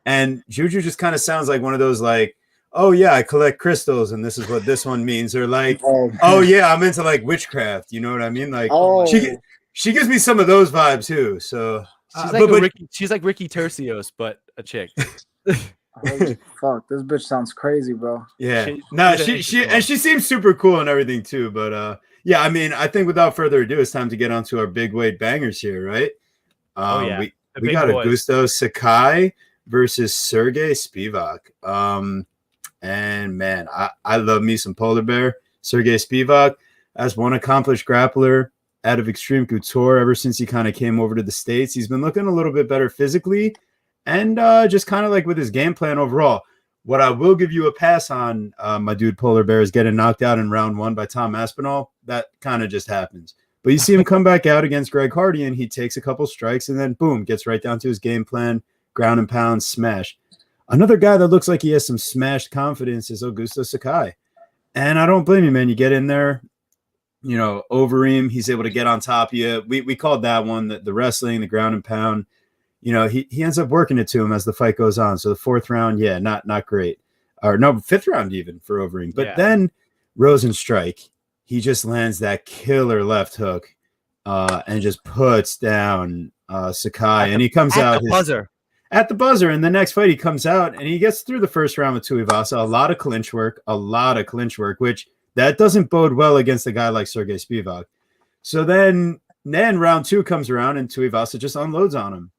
and Juju just kind of sounds like one of those like, oh yeah, I collect crystals and this is what this one means, or like, oh yeah, I'm into like witchcraft. You know what I mean? Like, she gives me some of those vibes too. So she's like Ricky Tercios, but a chick. Holy fuck, this bitch sounds crazy, bro. Yeah, she seems super cool and everything too. But yeah, I mean, I think without further ado, it's time to get onto our big weight bangers here, right? We got Augusto Sakai versus Sergey Spivak. And man, I love me some polar bear. Sergey Spivak, as one accomplished grappler out of Extreme Couture ever since he kind of came over to the States. He's been looking a little bit better physically. And just kind of like with his game plan overall. What I will give you a pass on, my dude Polar Bear, is getting knocked out in round 1 by Tom Aspinall. That kind of just happens. But you see him come back out against Greg Hardy, and he takes a couple strikes, and then boom, gets right down to his game plan, ground and pound, smash. Another guy that looks like he has some smashed confidence is Augusto Sakai. And I don't blame you, man. You get in there, over him, he's able to get on top of you. We called that one the wrestling, the ground and pound. He ends up working it to him as the fight goes on. So the fourth round, not great. Or no, fifth round even for Overeem. But then Rosenstrike, he just lands that killer left hook and just puts down Sakai. And he comes out at the buzzer. And the next fight, he comes out and he gets through the first round with Tuivasa. A lot of clinch work, which that doesn't bode well against a guy like Sergey Spivak. So then round 2 comes around and Tuivasa just unloads on him.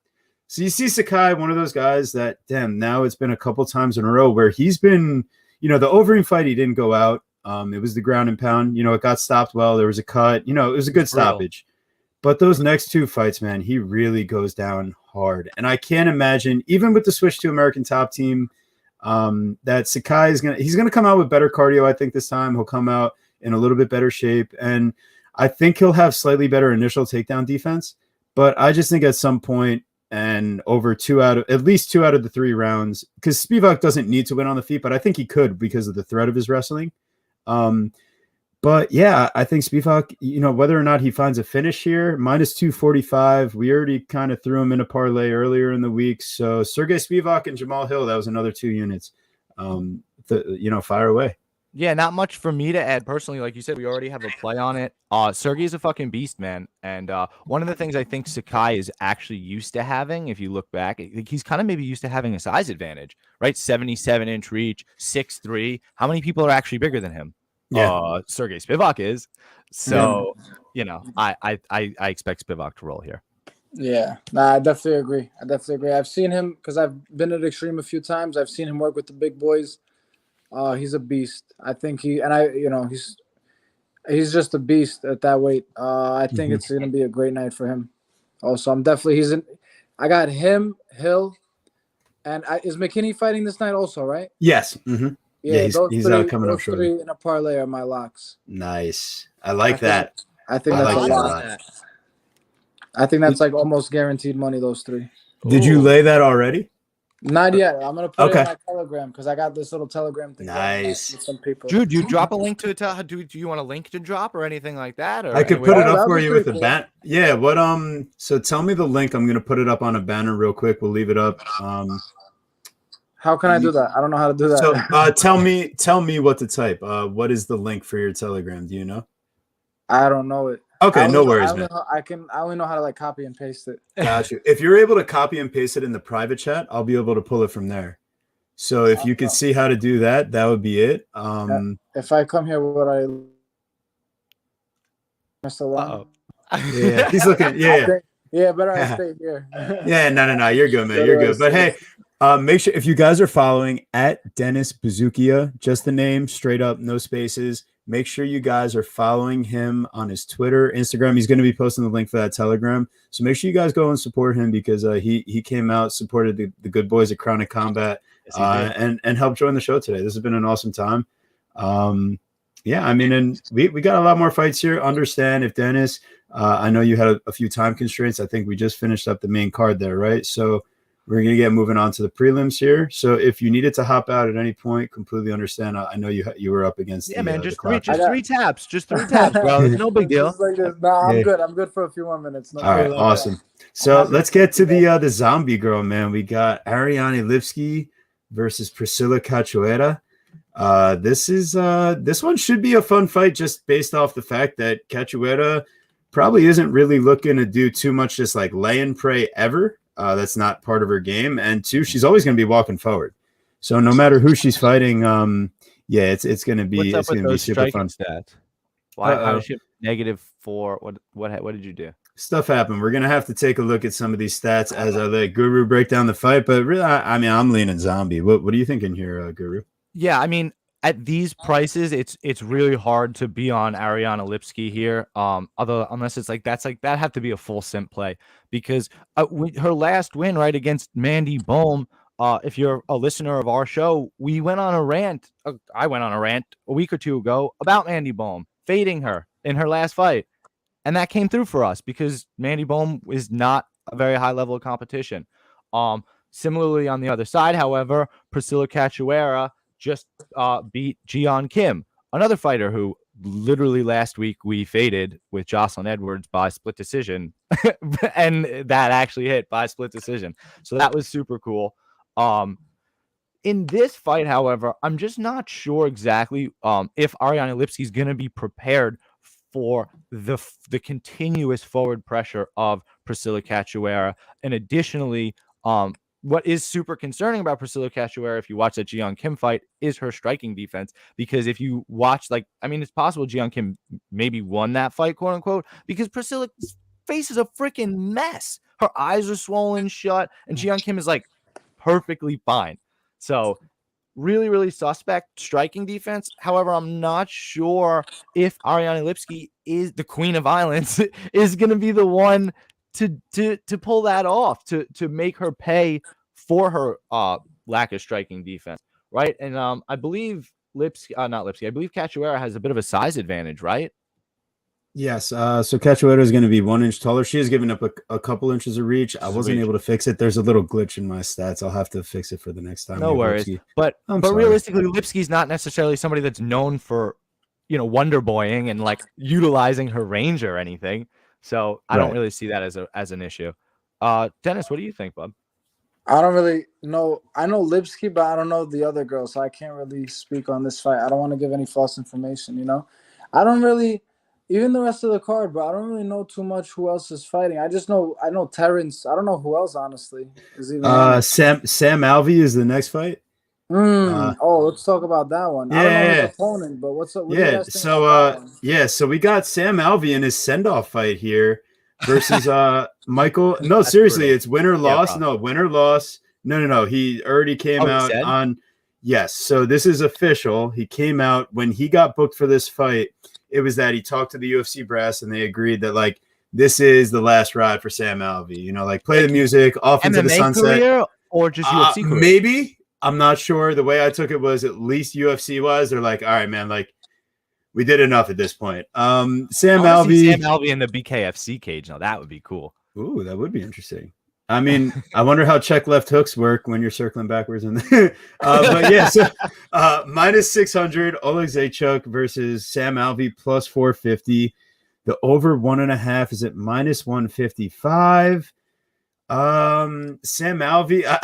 So you see Sakai, one of those guys that, now it's been a couple times in a row where he's been, the Overeem fight, he didn't go out. It was the ground and pound. It got stopped well. There was a cut. It was a good stoppage. But those next 2 fights, man, he really goes down hard. And I can't imagine, even with the switch to American Top Team, that Sakai he's gonna come out with better cardio. I think this time he'll come out in a little bit better shape, and I think he'll have slightly better initial takedown defense. But I just think at some point, and over at least two out of the 3 rounds, because Spivak doesn't need to win on the feet, but I think he could because of the threat of his wrestling. But yeah, I think Spivak, whether or not he finds a finish here, minus 245. We already kind of threw him in a parlay earlier in the week. So Sergey Spivak and Jamal Hill, that was another 2 units. Fire away. Yeah, not much for me to add personally. Like you said, we already have a play on it. Sergey's a fucking beast, man. And one of the things I think Sakai is actually used to having, if you look back, he's kind of maybe used to having a size advantage, right? 77-inch reach, 6'3". How many people are actually bigger than him? Yeah. Sergey Spivak is. So, I expect Spivak to roll here. Yeah, I definitely agree. I've seen him because I've been at Extreme a few times. I've seen him work with the big boys. He's a beast. I think he's just a beast at that weight. I think it's going to be a great night for him. Also, I got him, Hill, and is McKinney fighting this night also, right? Yes. Mm-hmm. Yeah, he's coming up shortly. 3 in a parlay are my locks. Nice. I like that. I think that's a lot. I think that's like almost guaranteed money, those 3. Did you lay that already? Not yet. I'm going to put it on my Telegram because I got this little Telegram thing. Nice. With some people. Drew, do you drop a link to it? Do you want a link to drop or anything like that? Or I could put it up for you with a banner. Yeah. What? So tell me the link. I'm going to put it up on a banner real quick. We'll leave it up. How can I do that? I don't know how to do that. So tell me what to type. What is the link for your Telegram? Do you know? I don't know it. Okay, no worries, man. I only know how to like copy and paste it. Got you. If you're able to copy and paste it in the private chat, I'll be able to pull it from there. So if you could see how to do that, that would be it. If I come here, would I? Yeah, he's looking. Yeah. Yeah, better I stay here. Yeah, no. You're good, man. You're good. But hey, make sure if you guys are following at Dennis Buzukja, just the name, straight up, no spaces. Make sure you guys are following him on his Twitter, Instagram. He's going to be posting the link for that Telegram. So make sure you guys go and support him because he came out, supported the good boys at Chronic Combat, and helped join the show today. This has been an awesome time. Yeah, I mean, and we got a lot more fights here. Understand if Dennis, I know you had a few time constraints. I think we just finished up the main card there, right? So we're going to get moving on to the prelims here. So if you needed to hop out at any point, completely understand. I know you were up against just 3 taps. Just 3 taps, bro. No big deal. I'm good. I'm good for a few more minutes. All right, awesome. So let's get to the zombie girl, man. We got Ariane Lipski versus Priscilla Cachoeira. This one should be a fun fight just based off the fact that Cachoeira probably isn't really looking to do too much just like lay and pray ever. That's not part of her game. And 2, she's always going to be walking forward. So no matter who she's fighting, it's going to be super fun. Stats? Why does she have -4? What did you do? Stuff happened. We're going to have to take a look at some of these stats as I let Guru break down the fight. But really, I'm leaning zombie. What are you thinking here, Guru? Yeah, I mean, at these prices, it's really hard to be on Ariane Lipski here. Unless it's that have to be a full simp play because her last win right against Mandy Bohm. If you're a listener of our show, we went on a rant. I went on a rant a week or 2 ago about Mandy Bohm fading her in her last fight. And that came through for us because Mandy Bohm is not a very high level of competition. Similarly, on the other side, however, Priscilla Cachoeira just beat Jeon Kim, another fighter who literally last week we faded with Jocelyn Edwards by split decision, and that actually hit by split decision. So that was super cool. In this fight, however, I'm just not sure exactly if Ariane Lipski is going to be prepared for the continuous forward pressure of Priscilla Cachoeira. And additionally, what is super concerning about Priscilla Cachoeira, if you watch that Jeon Kim fight, is her striking defense. Because if you watch, it's possible Jeon Kim maybe won that fight, quote unquote, because Priscilla's face is a freaking mess. Her eyes are swollen shut, and Jeon Kim is like perfectly fine. So really, really suspect striking defense. However, I'm not sure if Ariane Lipski is the queen of violence is going to be the one to pull that off, to make her pay for her lack of striking defense, right? And I believe I believe Cachoeira has a bit of a size advantage, right? Yes. So Cachoeira is going to be 1 inch taller. She has given up a couple inches of reach. I wasn't able to fix it. There's a little glitch in my stats. I'll have to fix it for the next time. No worries. Lipski. But realistically, Lipski's not necessarily somebody that's known for, wonder boying and like utilizing her range or anything. So I don't really see that as an issue. Dennis, what do you think, bud? I don't really know. I know Lipski, but I don't know the other girl, so I can't really speak on this fight. I don't want to give any false information, I don't really, even the rest of the card, but I don't really know too much who else is fighting. I know Terrence. I don't know who else, honestly. Sam Alvey is the next fight. Let's talk about that one. I don't know his opponent, but what so we got Sam Alvey in his send-off fight here versus Michael. No, seriously, brutal. It's win or loss. Win or loss. No. He already came out on. Yes, so this is official. He came out when he got booked for this fight. It was that he talked to the UFC brass and they agreed that this is the last ride for Sam Alvey. Play the music off into the sunset. Career or just UFC career? Maybe. I'm not sure. The way I took it was at least UFC was. They're like, all right, man, we did enough at this point. Sam Alvey in the BKFC cage. Now that would be cool. Ooh, that would be interesting. I mean, I wonder how check left hooks work when you're circling backwards in there. But yeah, so minus 600, Oleg Zaychuk versus Sam Alvey plus 450. The over 1.5 is at minus 155. Sam Alvey,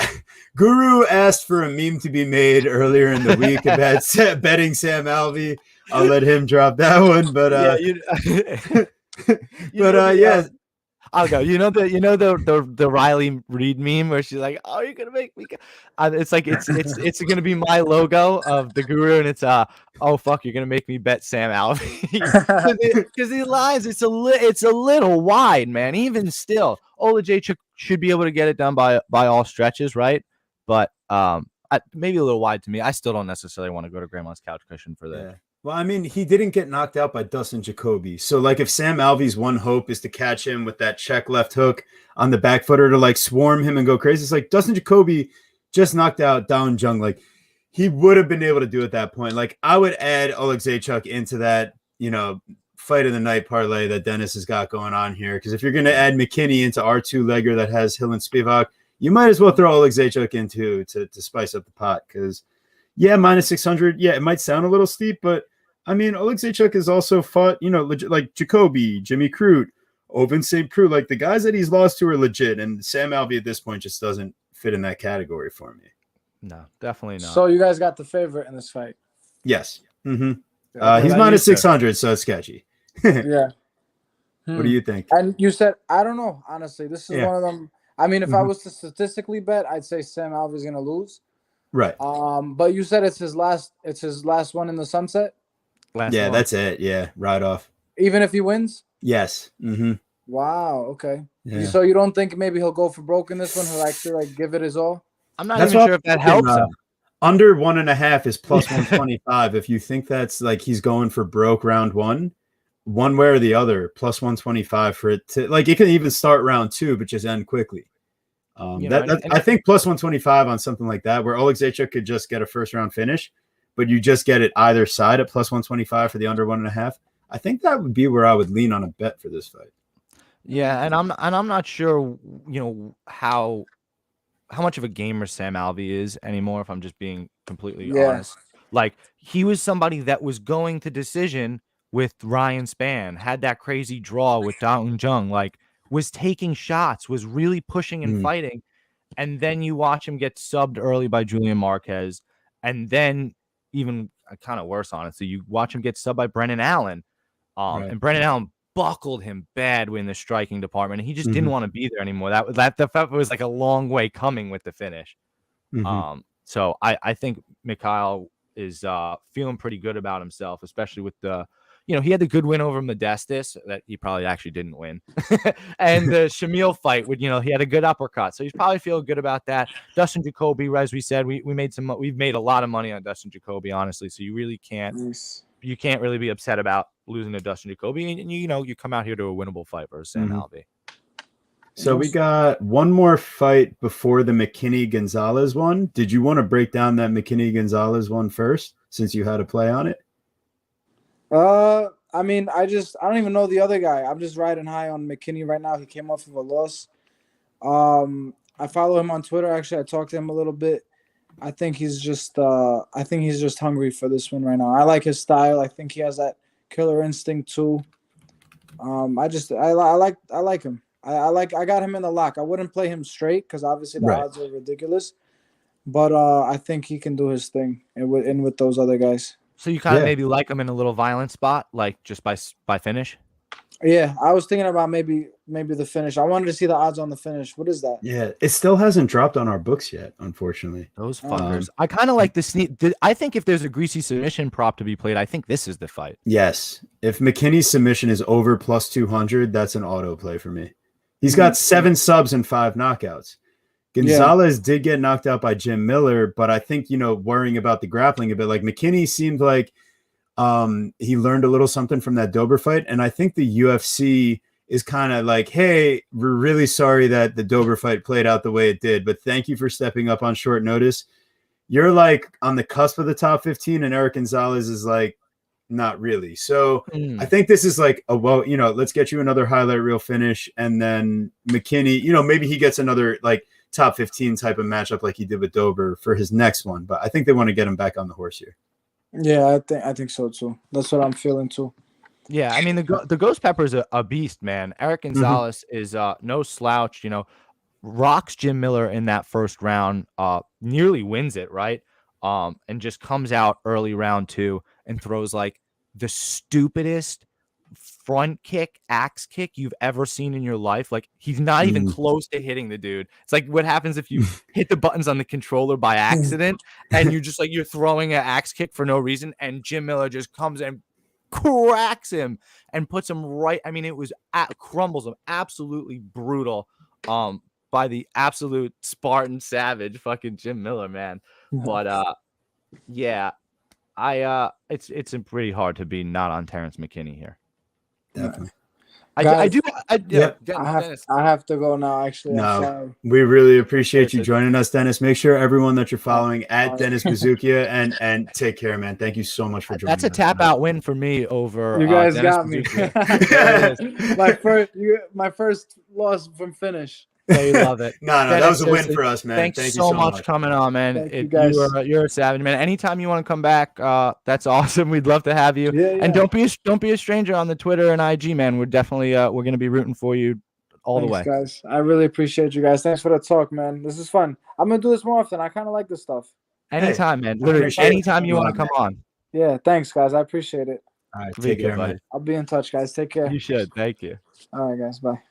Guru asked for a meme to be made earlier in the week about betting Sam Alvey. I'll let him drop that one, but yeah. I'll go. The Riley Reid meme where she's like, "Oh, you're gonna make me." It's like it's gonna be my logo of the Guru, and it's oh fuck, you're gonna make me bet Sam Alvey because these lines it's a little wide, man. Even still, Oleg Zaychuk should be able to get it done by all stretches, right? But maybe a little wide to me. I still don't necessarily want to go to Grandma's couch cushion for that. Yeah. Well, I mean, he didn't get knocked out by Dustin Jacoby. So, if Sam Alvey's one hope is to catch him with that check left hook on the back footer to, swarm him and go crazy, it's like Dustin Jacoby just knocked out Dawn Jung. He would have been able to do at that point. I would add Oleg Zaychuk into that, fight of the night parlay that Dennis has got going on here. Because if you're going to add McKinney into R2 legger that has Hill and Spivak, you might as well throw Oleg Zaychuk into to spice up the pot. Because, yeah, minus 600. Yeah, it might sound a little steep, but I mean, Oleg Zaychuk has also fought, like Jacoby, Jimmy Crute, Oven St. Preux. The guys that he's lost to are legit. And Sam Alvey at this point just doesn't fit in that category for me. No, definitely not. So you guys got the favorite in this fight? Yes. Mm-hmm. He's minus 600, so it's sketchy. Yeah. What do you think? And you said, I don't know, honestly. This is one of them. I mean, if I was to statistically bet, I'd say Sam Alvey's going to lose. Right. But you said it's his last one in the sunset? That's it. Yeah, right off. Even if he wins? Yes. Mm-hmm. Wow, okay. Yeah. So you don't think maybe he'll go for broke in this one? He'll actually give it his all? I'm not even sure if that helps him. Under 1.5 is plus 125. If you think that's he's going for broke round one way or the other, plus 125 for it to it can even start round 2, but just end quickly. I think plus 125 on something like that, where Oleg Zaychuk could just get a first round finish, but you just get it either side at plus 125 for the under 1.5. I think that would be where I would lean on a bet for this fight. Yeah, and I'm not sure, how much of a gamer Sam Alvey is anymore, if I'm just being completely honest. Like, he was somebody that was going to decision with Ryan Spann, had that crazy draw with Dong Jung, like, was taking shots, was really pushing and fighting. And then you watch him get subbed early by Julian Marquez. And then even kind of worse, honestly, you watch him get subbed by Brennan Allen. And Brennan Allen buckled him bad in the striking department. And he just didn't want to be there anymore. That was like a long way coming with the finish. So I think Mikhail is feeling pretty good about himself, especially with the, he had the good win over Modestus that he probably actually didn't win. And the Shamil fight with, he had a good uppercut. So he's probably feeling good about that. Dustin Jacoby, as we said, we've made a lot of money on Dustin Jacoby, honestly. So you really can't, you can't really be upset about losing to Dustin Jacoby. And you come out here to a winnable fight versus Sam Alvey. So we got one more fight before the McKinney-Gonzalez one. Did you want to break down that McKinney-Gonzalez one first, since you had a play on it? I mean, I don't even know the other guy. I'm just riding high on McKinney right now. He came off of a loss. I follow him on Twitter. Actually, I talked to him a little bit. I think he's just hungry for this one right now. I like his style. I think he has that killer instinct too. I like him. I got him in the lock. I wouldn't play him straight because obviously the odds are ridiculous. But I think he can do his thing with those other guys. So you kind of maybe like him in a little violent spot, like just by finish? Yeah, I was thinking about maybe the finish. I wanted to see the odds on the finish. What is that? Yeah, it still hasn't dropped on our books yet, unfortunately. Those fuckers. I kind of like the sneak. I think if there's a greasy submission prop to be played, I think this is the fight. Yes. If McKinney's submission is over plus 200, that's an auto play for me. He's got 7 subs and 5 knockouts. Gonzalez did get knocked out by Jim Miller, but I think, worrying about the grappling a bit, like McKinney seemed like he learned a little something from that Dober fight. And I think the UFC is kind of like, hey, we're really sorry that the Dober fight played out the way it did, but thank you for stepping up on short notice. You're like on the cusp of the top 15 and Eric Gonzalez is like, not really. So I think this is like let's get you another highlight reel finish. And then McKinney, maybe he gets another like top 15 type of matchup like he did with Dober for his next one. But I think they want to get him back on the horse here. Yeah, I think so too. That's what I'm feeling too. Yeah, I mean the Ghost Pepper is a beast, man. Eric Gonzalez is no slouch. Rocks Jim Miller in that first round, nearly wins it, right? And just comes out early round 2 and throws like the stupidest front kick, axe kick you've ever seen in your life. Like he's not even close to hitting the dude. It's like what happens if you hit the buttons on the controller by accident and you're just like you're throwing an axe kick for no reason, and Jim Miller just comes and cracks him and puts him right. I mean, it was crumbles him, absolutely brutal. By the absolute Spartan savage, fucking Jim Miller, man. But yeah, it's pretty hard to be not on Terrence McKinney here. Definitely. I have to go now, actually. No, we really appreciate you joining us, Dennis. Make sure everyone that you're following at Dennis Buzukja and take care, man. Thank you so much for joining us. That's a tap out win for me over you guys Dennis got Buzukja. my first loss from finish. Yeah, you love it. No, Dennis, that was a win for us, man. Thank you so much for coming on, man. You guys. You're a savage, man. Anytime you want to come back, that's awesome. We'd love to have you. Yeah. And don't be a stranger on the Twitter and IG, man. We're definitely we're gonna be rooting for you all the way. Guys. I really appreciate you guys. Thanks for the talk, man. This is fun. I'm gonna do this more often. I kind of like this stuff. Anytime, man. Literally, anytime you want to come on. Yeah, thanks, guys. I appreciate it. All right, take care, man. I'll be in touch, guys. Take care. You should. Thank you. All right, guys. Bye.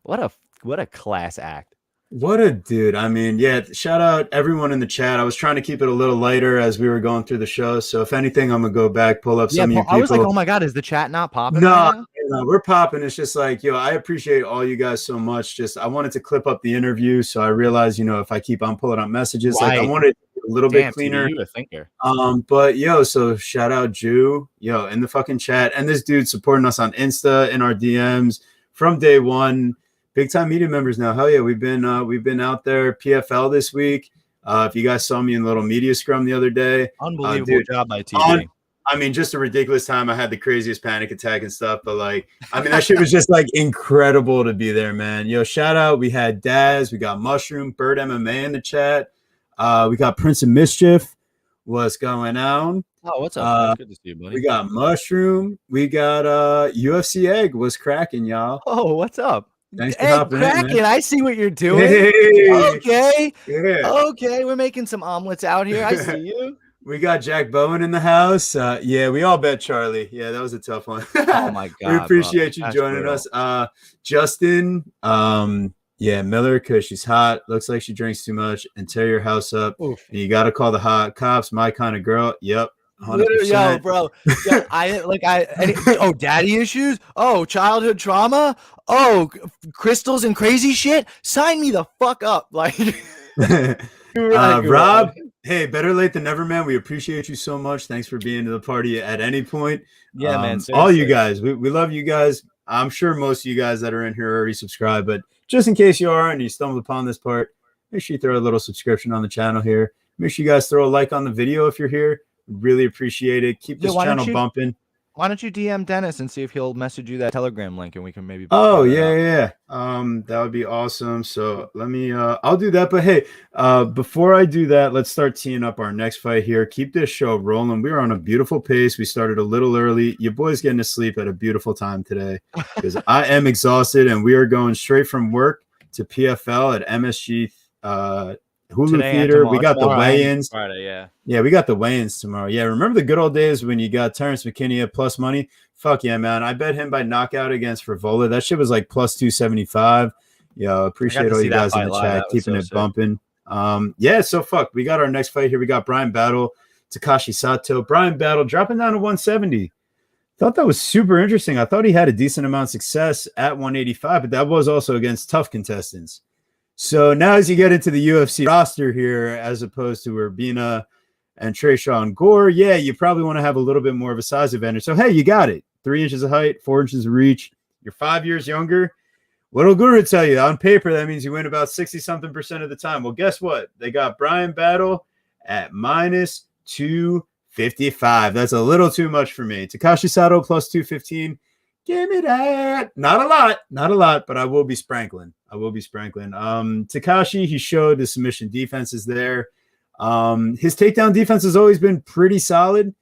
What a class act. What a dude. I mean, yeah, shout out everyone in the chat. I was trying to keep it a little lighter as we were going through the show. So if anything, I'm going to go back, pull up some of you people. I was like, oh my God, is the chat not popping? No, we're popping. It's just like, I appreciate all you guys so much. Just, I wanted to clip up the interview. So I realized, if I keep on pulling up messages, like I wanted a little bit cleaner. You a thinker. But so shout out Jew, in the fucking chat. And this dude supporting us on Insta, in our DMs from day one. Big time media members now. Hell yeah, we've been out there PFL this week. If you guys saw me in a little media scrum the other day, unbelievable job by TV. I mean, just a ridiculous time. I had the craziest panic attack and stuff, but like, I mean, that shit was just like incredible to be there, man. Yo, shout out. We had Daz, we got Mushroom, Bird MMA in the chat. We got Prince of Mischief. What's going on? Oh, what's up, Prince? Good to see you, buddy. We got Mushroom. We got UFC Egg. What's cracking, y'all? Oh, what's up? Thanks for Hey, hopping in, Kraken, man. I see what you're doing. Hey. Okay. Yeah. Okay, we're making some omelets out here. I see you. We got Jack Bowen in the house. Yeah, we all bet Charlie. Yeah, that was a tough one. Oh my God. We appreciate you That's joining brutal. us. Justin, yeah, Miller, because she's hot. Looks like she drinks too much and tear your house up. Oof. And you got to call the hot cops. My kind of girl. Yep. 100%. Literally, yo, bro. Yo, oh, daddy issues. Oh, childhood trauma. Oh, crystals and crazy shit. Sign me the fuck up. Like, Rob, hey, better late than never, man. We appreciate you so much. Thanks for being to the party at any point. Yeah, man. Seriously. All you guys, we love you guys. I'm sure most of you guys that are in here already subscribed, but just in case you are and you stumbled upon this part, make sure you throw a little subscription on the channel here. Make sure you guys throw a like on the video if you're here. Really appreciate it. Keep this channel bumping. Why don't you DM Dennis and see if he'll message you that Telegram link and we can maybe. Oh, yeah. That would be awesome. So let me, I'll do that. But hey, before I do that, let's start teeing up our next fight here. Keep this show rolling. We are on a beautiful pace. We started a little early. Your boy's getting to sleep at a beautiful time today because I am exhausted and we are going straight from work to PFL at MSG, Hulu Today Theater. We got the weigh-ins. Friday, yeah. Yeah, we got the weigh-ins tomorrow. Yeah, remember the good old days when you got Terrence McKinney at plus money? Fuck yeah, man. I bet him by knockout against Frivola. That shit was like plus 275. Yo, appreciate all you guys in the chat keeping it bumping. Yeah, so fuck. We got our next fight here. We got Brian Battle, Takashi Sato. Brian Battle dropping down to 170. Thought that was super interesting. I thought he had a decent amount of success at 185, but that was also against tough contestants. So now as you get into the UFC roster here, as opposed to Urbina and Tresean Gore, yeah, you probably want to have a little bit more of a size advantage. So, hey, you got it. 3 inches of height, 4 inches of reach. You're 5 years younger. What'll Guru tell you? On paper, that means you win about 60-something% of the time. Well, guess what? They got Brian Battle at minus 255. That's a little too much for me. Takashi Sato plus 215. Give me that. Not a lot, but I will be sprankling. Takashi, he showed the submission defense is there. His takedown defense has always been pretty solid.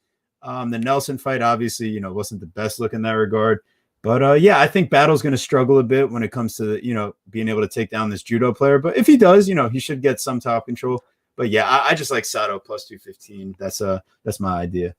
The Nelson fight, obviously, wasn't the best look in that regard. But yeah, I think Battle's going to struggle a bit when it comes to, being able to take down this judo player. But if he does, he should get some top control. But yeah, I just like Sato plus 215. That's my idea.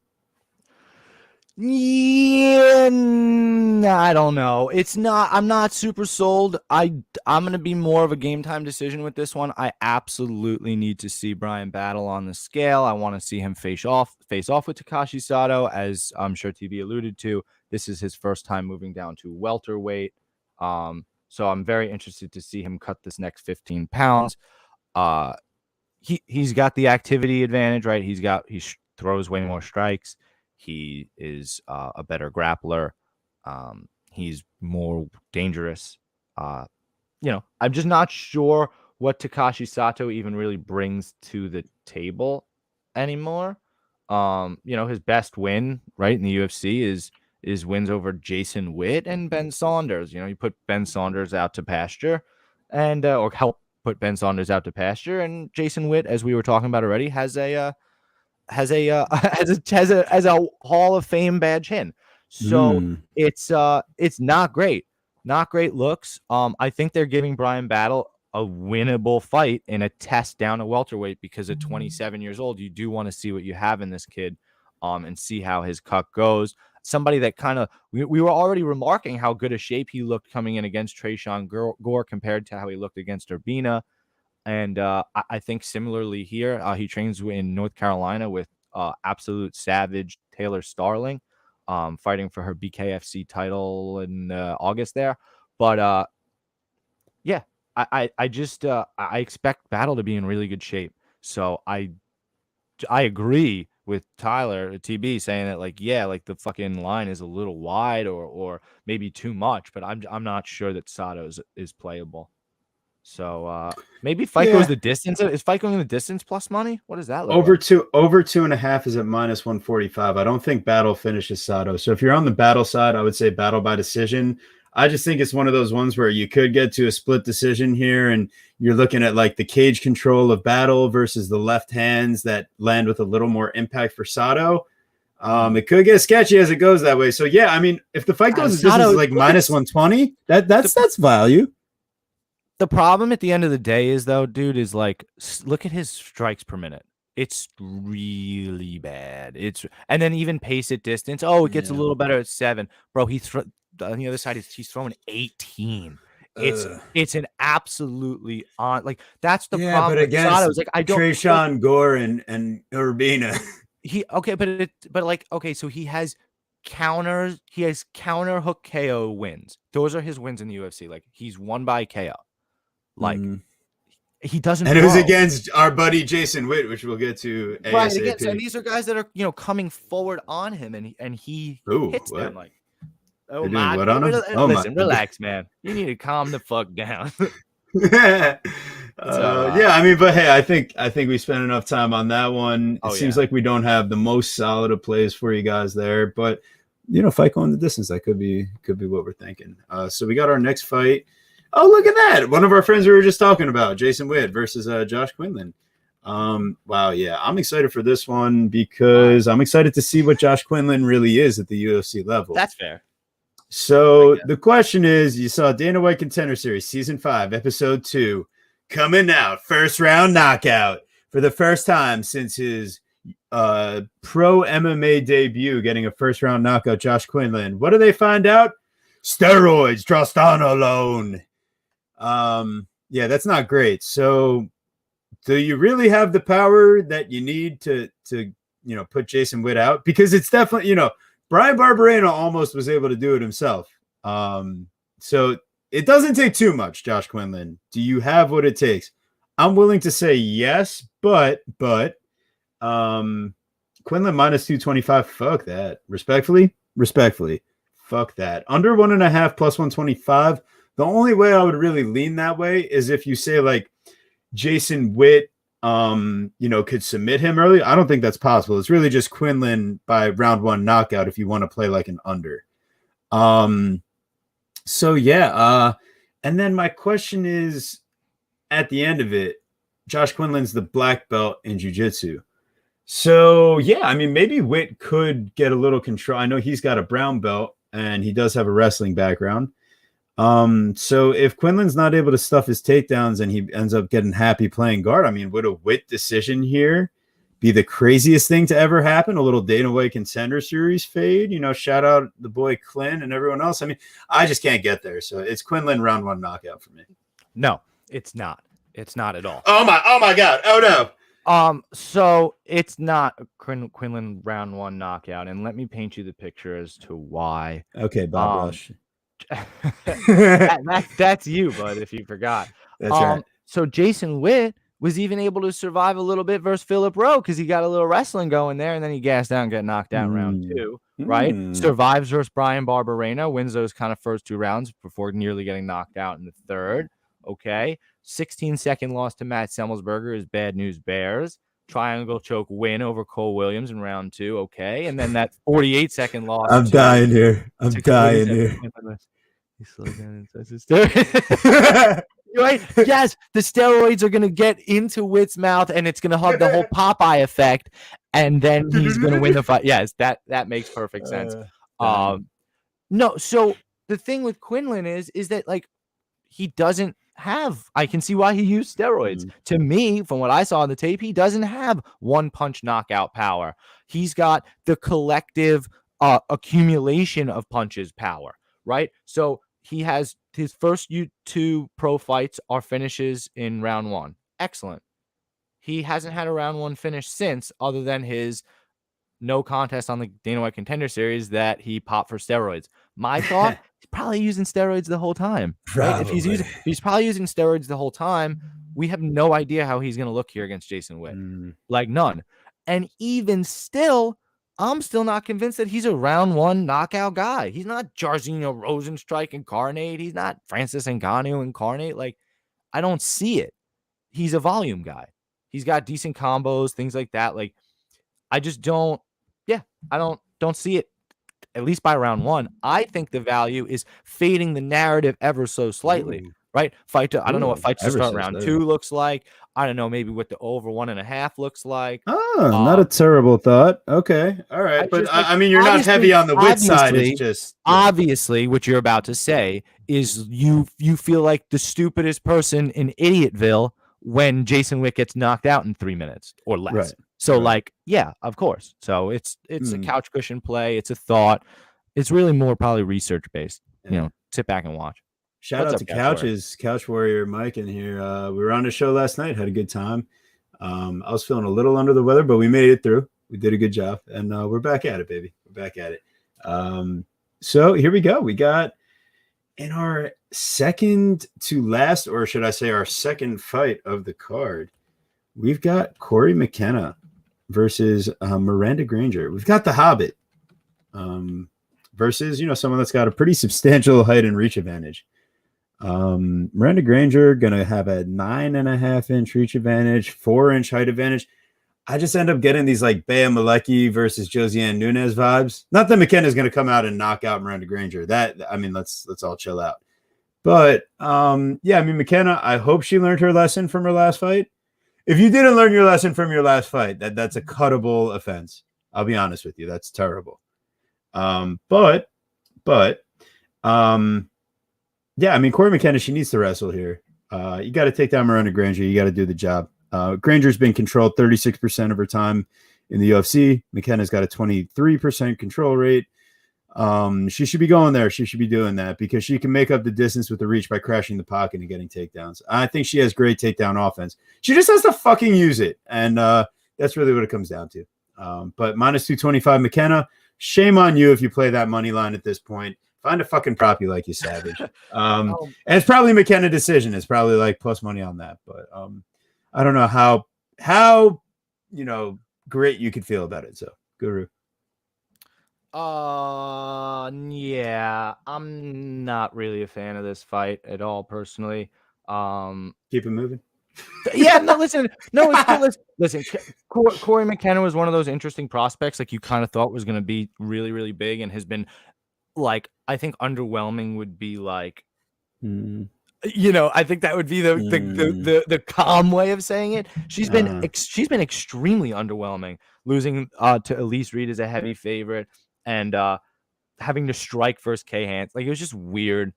Yeah, I don't know. I'm not super sold. I'm going to be more of a game time decision with this one. I absolutely need to see Brian Battle on the scale. I want to see him face off with Takashi Sato, as I'm sure TV alluded to. This is his first time moving down to welterweight. So I'm very interested to see him cut this next 15 pounds. He's got the activity advantage, right? He throws way more strikes. He is a better grappler. He's more dangerous. I'm just not sure what Takashi Sato even really brings to the table anymore. His best win, right, in the UFC is wins over Jason Witt and Ben Saunders. You put Ben Saunders out to pasture and or help put Ben Saunders out to pasture. And Jason Witt, as we were talking about already, has a Hall of Fame badge in. So it's not great looks. I think they're giving Brian Battle a winnable fight in a test down to welterweight, because at 27 years old, you do want to see what you have in this kid, and see how his cut goes. Somebody that kind of, we were already remarking how good a shape he looked coming in against Tresean Gore compared to how he looked against Urbina. And I think similarly here, he trains in North Carolina with absolute savage Taylor Starling, fighting for her BKFC title in August there. But yeah, I expect Battle to be in really good shape. So I agree with Tyler TB saying that, like the fucking line is a little wide or maybe too much, but I'm not sure that Sato is playable. So maybe fight goes the distance. Is fight going the distance plus money? What does that look Over like? over 2.5 is at minus 145. I don't think Battle finishes Sato. So if you're on the Battle side, I would say Battle by decision. I just think it's one of those ones where you could get to a split decision here, and you're looking at like the cage control of Battle versus the left hands that land with a little more impact for Sato. It could get sketchy as it goes that way. So yeah, I mean, if the fight goes the distance is like minus 120, that's value. The problem at the end of the day is, though, dude, is like, look at his strikes per minute. It's really bad. And then even pace at distance. Oh, it gets a little better at 7, bro. On the other side, he's throwing 18. It's an absolutely like that's the problem. But against Sato, like I don't Tresean Gore and Urbina. So he has counters. He has counter hook KO wins. Those are his wins in the UFC. Like he's won by KO. Like he doesn't. And it was against our buddy Jason Witt, which we'll get to. Right. Again, so these are guys that are coming forward on him, and he hits them like. Oh my! Listen, relax, man. You need to calm the fuck down. Yeah, I mean, but hey, I think we spent enough time on that one. It seems like we don't have the most solid of plays for you guys there, but fight going the distance, that could be what we're thinking. So we got our next fight. Oh, look at that! One of our friends we were just talking about, Jason Witt versus Josh Quinlan. Wow, yeah, I'm excited for this one because I'm excited to see what Josh Quinlan really is at the UFC level. That's fair. So the question is, you saw Dana White Contender Series Season 5, Episode 2, coming out, first round knockout for the first time since his pro MMA debut, getting a first round knockout, Josh Quinlan. What do they find out? Steroids, Drostanolone. Yeah, that's not great. So do you really have the power that you need to put Jason Witt out? Because it's definitely, Brian Barberena almost was able to do it himself. So it doesn't take too much, Josh Quinlan. Do you have what it takes? I'm willing to say yes, but Quinlan minus 225. Fuck that. Respectfully, fuck that. Under 1.5 plus 125. The only way I would really lean that way is if you say like Jason Witt could submit him early. I don't think that's possible. It's really just Quinlan by round 1 knockout if you want to play like an under. So yeah, and then my question is, at the end of it, Josh Quinlan's the black belt in jiu-jitsu. So yeah, I mean, maybe Witt could get a little control. I know he's got a brown belt and he does have a wrestling background. So if Quinlan's not able to stuff his takedowns and he ends up getting happy playing guard, I mean, would a Witt decision here be the craziest thing to ever happen? A little Dana White Contender Series fade, shout out the boy Quinn and everyone else. I mean, I just can't get there. So it's Quinlan round 1 knockout for me. No, it's not. It's not at all. Oh my God. Oh no. So it's not a Quinlan round 1 knockout, and let me paint you the picture as to why. Okay, Bob Rush. That's you, bud, if you forgot. That's right. So Jason Witt was even able to survive a little bit versus Philip Rowe because he got a little wrestling going there, and then he gassed out and got knocked out in round 2, right? Survives versus Brian Barberena, wins those kind of first 2 rounds before nearly getting knocked out in the 3rd. Okay. 16-second loss to Matt Semmelsberger is Bad News Bears. Triangle choke win over Cole Williams in round 2. Okay. And then that 48-second loss. I'm dying here. He slowed down and says his story. Right? Yes, the steroids are going to get into Witt's mouth and it's going to have the whole Popeye effect. And then he's going to win the fight. Yes, that makes perfect sense. No, so the thing with Quinlan is that like he doesn't have, I can see why he used steroids. To me, from what I saw on the tape, he doesn't have one punch knockout power. He's got the collective accumulation of punches power, right? So he has his first 2 pro fights are finishes in round 1. Excellent. He hasn't had a round 1 finish since, other than his no contest on the Dana White Contender Series that he popped for steroids. My thought, he's probably using steroids the whole time. Right? If he's probably using steroids the whole time, we have no idea how he's going to look here against Jason Witt. Like none. And even still, I'm still not convinced that he's a round 1 knockout guy. He's not Jairzinho Rosenstrike incarnate. He's not Francis Ngannou incarnate. Like, I don't see it. He's a volume guy. He's got decent combos, things like that. Like, I just don't. Yeah, I don't see it. At least by round one, I think the value is fading the narrative ever so slightly. Ooh. Right? I don't know what fights to Ever start so round slightly. 2 looks like. I don't know, maybe what the over 1.5 looks like. Oh, not a terrible thought. Okay. All right. But just, like, I mean, you're not heavy on the wit side. It's just obviously what you're about to say is you feel like the stupidest person in Idiotville when Jason Witt gets knocked out in 3 minutes or less. Right. So like, yeah, of course. So it's a couch cushion play. It's a thought. It's really more probably research based. Yeah. You know, sit back and watch. Shout out to Couch Warrior Mike in here. We were on the show last night, had a good time. I was feeling a little under the weather, but we made it through. We did a good job, and we're back at it, baby. We're back at it. So here we go. We got in our second to last, or should I say our second fight of the card, we've got Corey McKenna versus Miranda Granger. We've got the Hobbit versus, someone that's got a pretty substantial height and reach advantage. Miranda Granger gonna have a 9.5-inch reach advantage, 4-inch height advantage. I just end up getting these like Bea Malecki versus Josiane Nunes vibes. Not that McKenna's gonna come out and knock out Miranda Granger. Let's all chill out. But McKenna, I hope she learned her lesson from her last fight. If you didn't learn your lesson from your last fight, that's a cuttable offense. I'll be honest with you, that's terrible. Corey McKenna, she needs to wrestle here. You got to take down Miranda Granger. You got to do the job. Granger's been controlled 36% of her time in the UFC. McKenna's got a 23% control rate. She should be going there. She should be doing that because she can make up the distance with the reach by crashing the pocket and getting takedowns. I think she has great takedown offense. She just has to fucking use it. And that's really what it comes down to. But minus 225 McKenna, shame on you if you play that money line at this point. Find a fucking prop you like, you savage. And it's probably McKenna decision. It's probably like plus money on that. But I don't know how great you could feel about it. So, Guru. Yeah, I'm not really a fan of this fight at all, personally. Keep it moving. Yeah, no, listen. No, it's cool. Listen, Corey McKenna was one of those interesting prospects like you kind of thought was going to be really, really big and has been like, I think underwhelming would be like, I think that would be the calm way of saying it. She's been extremely underwhelming, losing to Elise Reed as a heavy favorite and having to strike first K hands. Like, it was just weird.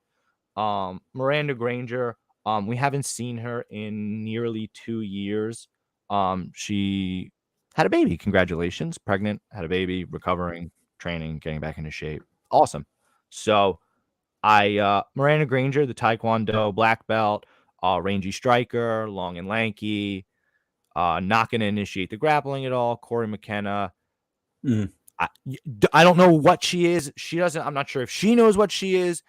Miranda Granger, we haven't seen her in nearly 2 years. She had a baby. Congratulations. Pregnant, had a baby, recovering, training, getting back into shape. Awesome. So Miranda Granger, the Taekwondo black belt, rangy striker, long and lanky, not going to initiate the grappling at all. Corey McKenna, I don't know what she is. She doesn't. I'm not sure if she knows what she is.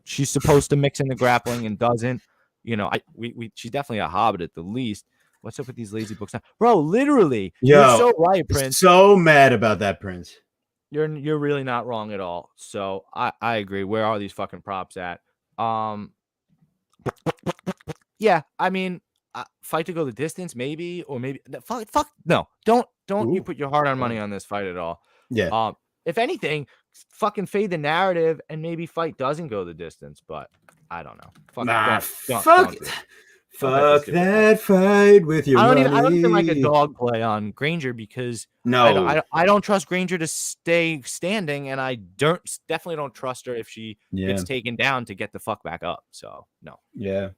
She's supposed to mix in the grappling and doesn't. She's definitely a hobbit at the least. What's up with these lazy books now, bro? Literally, you're so right, Prince. So mad about that, Prince. You're really not wrong at all. So I agree. Where are these fucking props at? Yeah, I mean, fight to go the distance, maybe, or maybe fuck no. Don't you put your hard-earned money on this fight at all. Yeah. If anything, fucking fade the narrative and maybe fight doesn't go the distance, but I don't know. Fuck that fight with your money. I don't even like a dog play on Granger because I don't trust Granger to stay standing, and I definitely don't trust her if she gets taken down to get the fuck back up. So no. Yeah.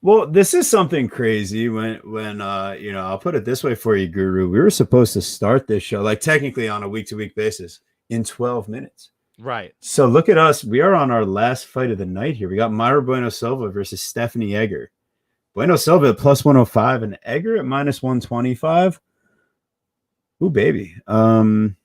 Well, this is something crazy when I'll put it this way for you, Guru. We were supposed to start this show like technically on a week-to-week basis in 12 minutes. Right. So look at us. We are on our last fight of the night here. We got Mayra Bueno Silva versus Stephanie Egger. Bueno Silva at plus 105 and Egger at minus 125. Ooh, baby. Why am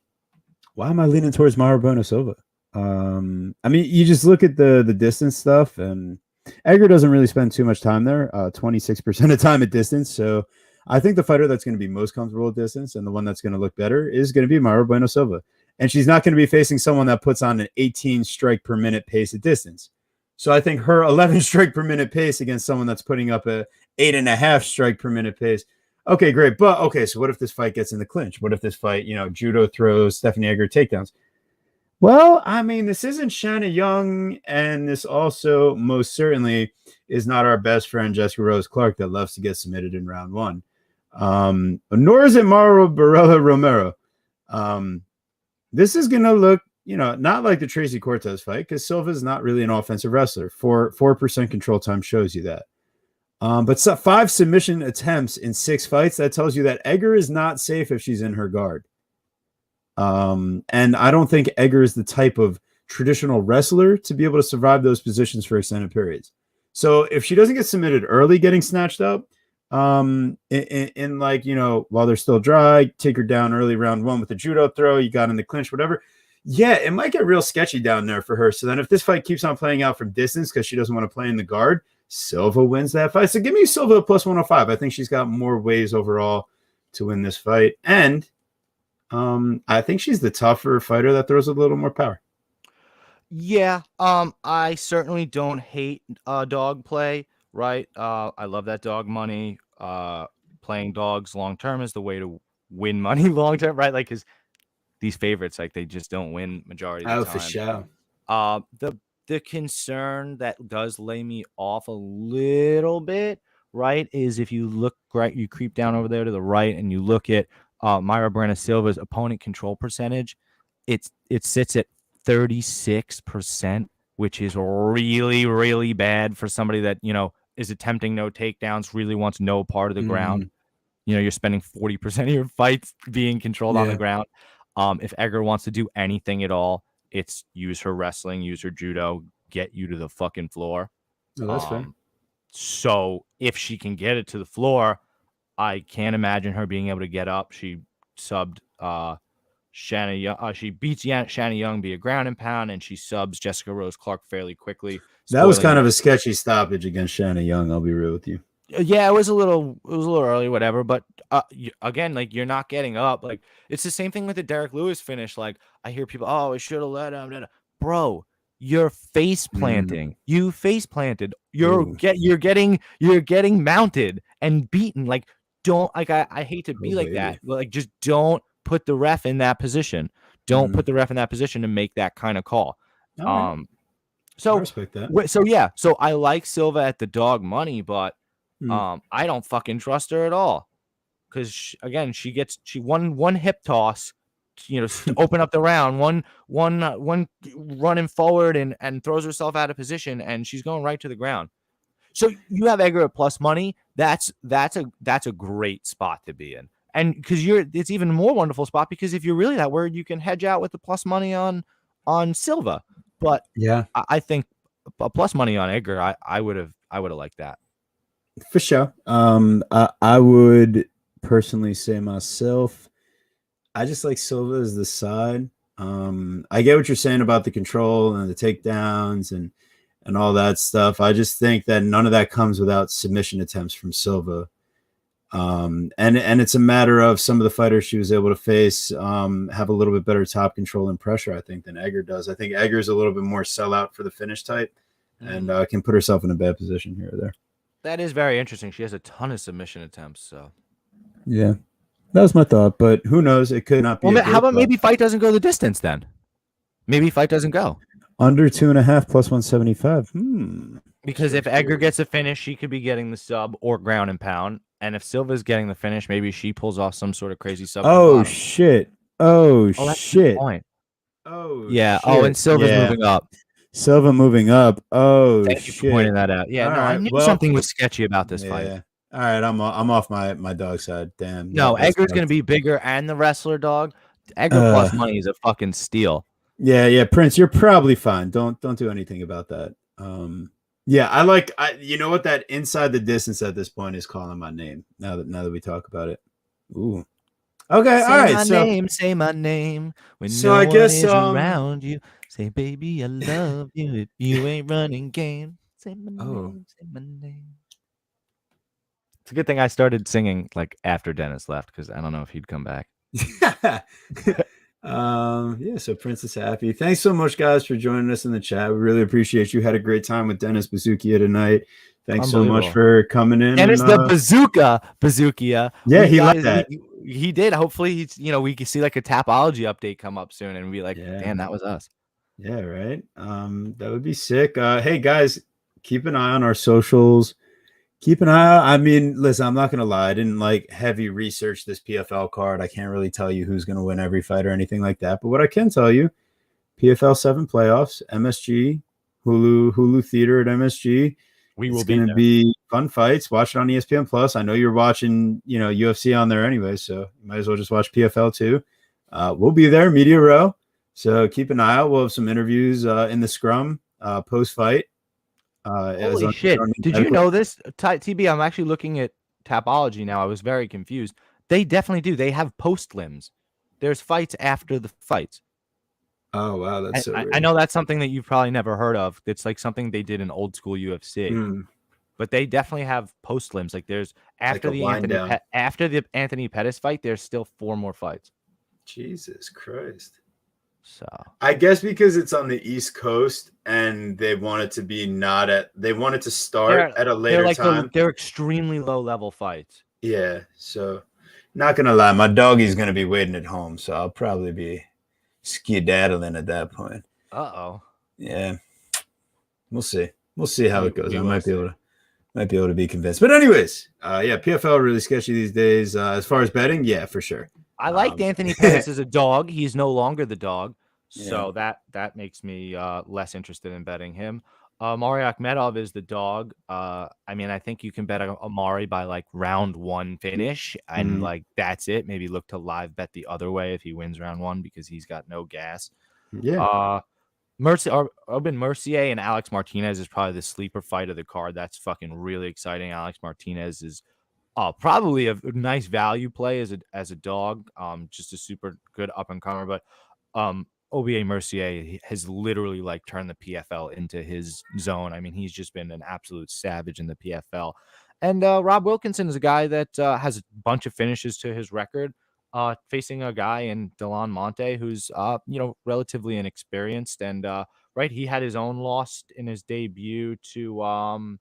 I leaning towards Mayra Bueno Silva? I mean, you just look at the distance stuff, and Egger doesn't really spend too much time there, 26% of time at distance. So I think the fighter that's going to be most comfortable at distance and the one that's going to look better is going to be Mayra Bueno Silva. And she's not going to be facing someone that puts on an 18 strike per minute pace at distance. So I think her 11 strike per minute pace against someone that's putting up a 8.5 strike per minute pace. Okay, great. But okay, so what if this fight gets in the clinch? What if this fight, judo throws, Stephanie Egger takedowns? Well, I mean, this isn't Shanna Young, and this also most certainly is not our best friend Jessica Rose Clark that loves to get submitted in round one. Nor is it Mara Barella Romero. This is going to look, not like the Tracy Cortez fight, because Silva is not really an offensive wrestler. 4% control time shows you that. But 5 submission attempts in 6 fights, that tells you that Egger is not safe if she's in her guard. And I don't think Egger is the type of traditional wrestler to be able to survive those positions for extended periods. So if she doesn't get submitted early, getting snatched up, while they're still dry, take her down early round 1 with a judo throw, you got in the clinch, whatever. Yeah, it might get real sketchy down there for her. So then if this fight keeps on playing out from distance because she doesn't want to play in the guard, Silva wins that fight. So give me Silva plus 105. I think she's got more ways overall to win this fight. And I think she's the tougher fighter that throws a little more power. Yeah, I certainly don't hate dog play, right? I love that dog money. Playing dogs long term is the way to win money long term, right? Like, because these favorites, like, they just don't win majority of the time. For sure. The concern that does lay me off a little bit, right, is if you look right, you creep down over there to the right and you look at Mayra Bueno Silva's opponent control percentage, it sits at 36%, which is really, really bad for somebody that, is attempting no takedowns, really wants no part of the ground. You're spending 40% of your fights being controlled on the ground. If Egger wants to do anything at all, it's use her wrestling, use her judo, get you to the fucking floor. Oh, that's fair. So if she can get it to the floor, I can't imagine her being able to get up. She subbed Shanna Young. She beats Shanna Young via ground and pound, and she subs Jessica Rose Clark fairly quickly. That was kind of a sketchy stoppage against Shanna Young. I'll be real with you. Yeah, it was a little early, whatever. But again, like, you're not getting up. Like, it's the same thing with the Derek Lewis finish. Like, I hear people, oh, I should have let him. Bro, you're face planting. You face planted. You're getting mounted and beaten. Like, don't, like, I hate to be like that, but, like, just don't put the ref in that position. Don't put the ref in that position to make that kind of call. Right. So I respect that. So I like Silva at the dog money, but I don't fucking trust her at all, because she one hip toss, to open up the round, one running forward and throws herself out of position, and she's going right to the ground. So you have Egger at plus money. That's a great spot to be in, and because it's even more wonderful spot because if you're really that worried, you can hedge out with the plus money on Silva. But yeah, I think a plus money on Egger, I would have liked that. For sure. I would personally say myself, I just like Silva as the side. I get what you're saying about the control and the takedowns and all that stuff. I just think that none of that comes without submission attempts from Silva. And it's a matter of some of the fighters she was able to face have a little bit better top control and pressure, I think, than Egger does. I think Egger's a little bit more sellout for the finish type and can put herself in a bad position here or there. That is very interesting. She has a ton of submission attempts. So, yeah, that was my thought. But who knows? It could not be. Well, how about maybe fight doesn't go the distance then? Maybe fight doesn't go under 2.5 plus 175. Because if Egger gets a finish, she could be getting the sub or ground and pound. And if Silva's getting the finish, maybe she pulls off some sort of crazy sub. Oh shit! Oh shit! Point. Oh yeah. Shit. Oh, and Silva's moving up. Silva moving up. Oh, thank you for pointing that out. Yeah, I knew something was sketchy about this fight. All right, I'm off my dog side. Damn. No, Egger's gonna be bigger and the wrestler dog. Egger plus money is a fucking steal. Yeah, Prince, you're probably fine. Don't do anything about that. Yeah, you know what, that inside the distance at this point is calling my name. Now that we talk about it. Ooh. Okay, all right. Say my name when I guess is around you. Say, baby, I love you if you ain't running game. Say my name, say my name. It's a good thing I started singing like after Dennis left because I don't know if he'd come back. Yeah, so Prince is happy. Thanks so much, guys, for joining us in the chat. We really appreciate you. Had a great time with Dennis Buzukja tonight. Thanks so much Unbelievable. for coming in. Dennis the Buzukja. Yeah, he liked that. He did. Hopefully, he's we can see like a Tapology update come up soon and be like, Yeah. damn, that was us. Yeah, right. That would be sick. Hey guys, keep an eye on our socials. Keep an eye out. I mean, listen, I'm not gonna lie. I didn't like heavy research this PFL card. I can't really tell you who's gonna win every fight or anything like that. But what I can tell you, PFL 7 playoffs, MSG, Hulu Theater at MSG. We It's will be gonna there. be fun fights. Watch it on ESPN Plus. I know you're watching, UFC on there anyway, so you might as well just watch PFL too. We'll be there, Media Row. So keep an eye out. We'll have some interviews in the scrum post fight. Holy shit! Did you know this, TB? I'm actually looking at Tapology now. I was very confused. They definitely do. They have post limbs. There's fights after the fights. Oh wow, that's so weird. I know that's something that you've probably never heard of. It's like something they did in old school UFC. But they definitely have post limbs. Like there's after like the Anthony Pettis fight, there's still 4 more fights. Jesus Christ. So I guess because it's on the East Coast and they want it to be they want it to start at a later time. They're extremely low level fights. Yeah. So not gonna lie, my doggy's gonna be waiting at home, so I'll probably be skedaddling at that point. Uh-oh. Yeah. We'll see. We'll see how it goes. I might be able to be convinced. But anyways, yeah, PFL really sketchy these days. As far as betting, yeah, for sure. I liked Anthony Pettis as a dog. He's no longer the dog. So that makes me less interested in betting him. Amari Akhmedov is the dog. I mean, I think you can bet Amari by like round 1 finish, and like that's it. Maybe look to live bet the other way if he wins round 1 because he's got no gas. Yeah. Urban Mercier and Alex Martinez is probably the sleeper fight of the card. That's fucking really exciting. Alex Martinez is probably a nice value play as a dog. Just a super good up and comer, but OBA Mercier has literally like turned the PFL into his zone. I mean, he's just been an absolute savage in the PFL. And Rob Wilkinson is a guy that has a bunch of finishes to his record, facing a guy in Delon Monte who's relatively inexperienced. And right, he had his own loss in his debut to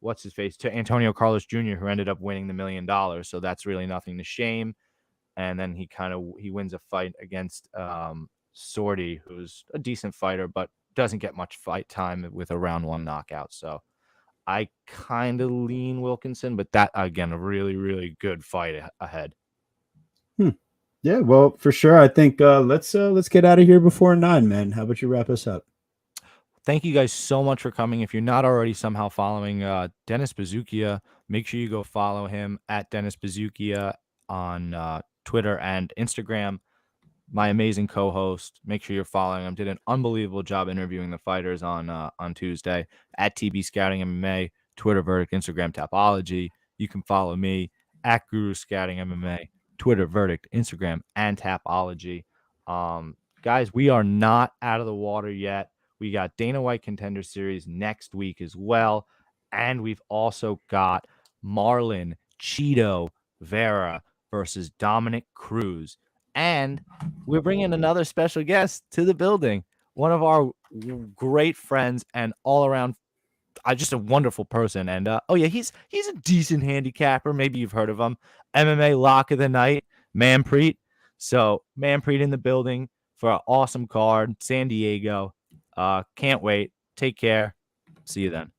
to Antonio Carlos Jr., who ended up winning the $1 million. So that's really nothing to shame. And then he wins a fight against Sorty, who's a decent fighter, but doesn't get much fight time with a round 1 knockout. So I kind of lean Wilkinson, but that, again, a really, really good fight ahead. Yeah, well, for sure. I think let's get out of here before 9, man. How about you wrap us up? Thank you guys so much for coming. If you're not already somehow following Dennis Buzukja, make sure you go follow him at Dennis Buzukja on Twitter and Instagram. My amazing co-host. Make sure you're following him. Did an unbelievable job interviewing the fighters on Tuesday at TB Scouting MMA, Twitter Verdict, Instagram Tapology. You can follow me at Guru Scouting MMA, Twitter Verdict, Instagram, and Tapology. Guys, we are not out of the water yet. We got Dana White Contender Series next week as well. And we've also got Marlon Cheeto Vera versus Dominic Cruz. And we're bringing another special guest to the building. One of our great friends and all-around just a wonderful person. And he's a decent handicapper. Maybe you've heard of him. MMA Lock of the Night, Manpreet. So Manpreet in the building for an awesome card. San Diego. Can't wait. Take care. See you then.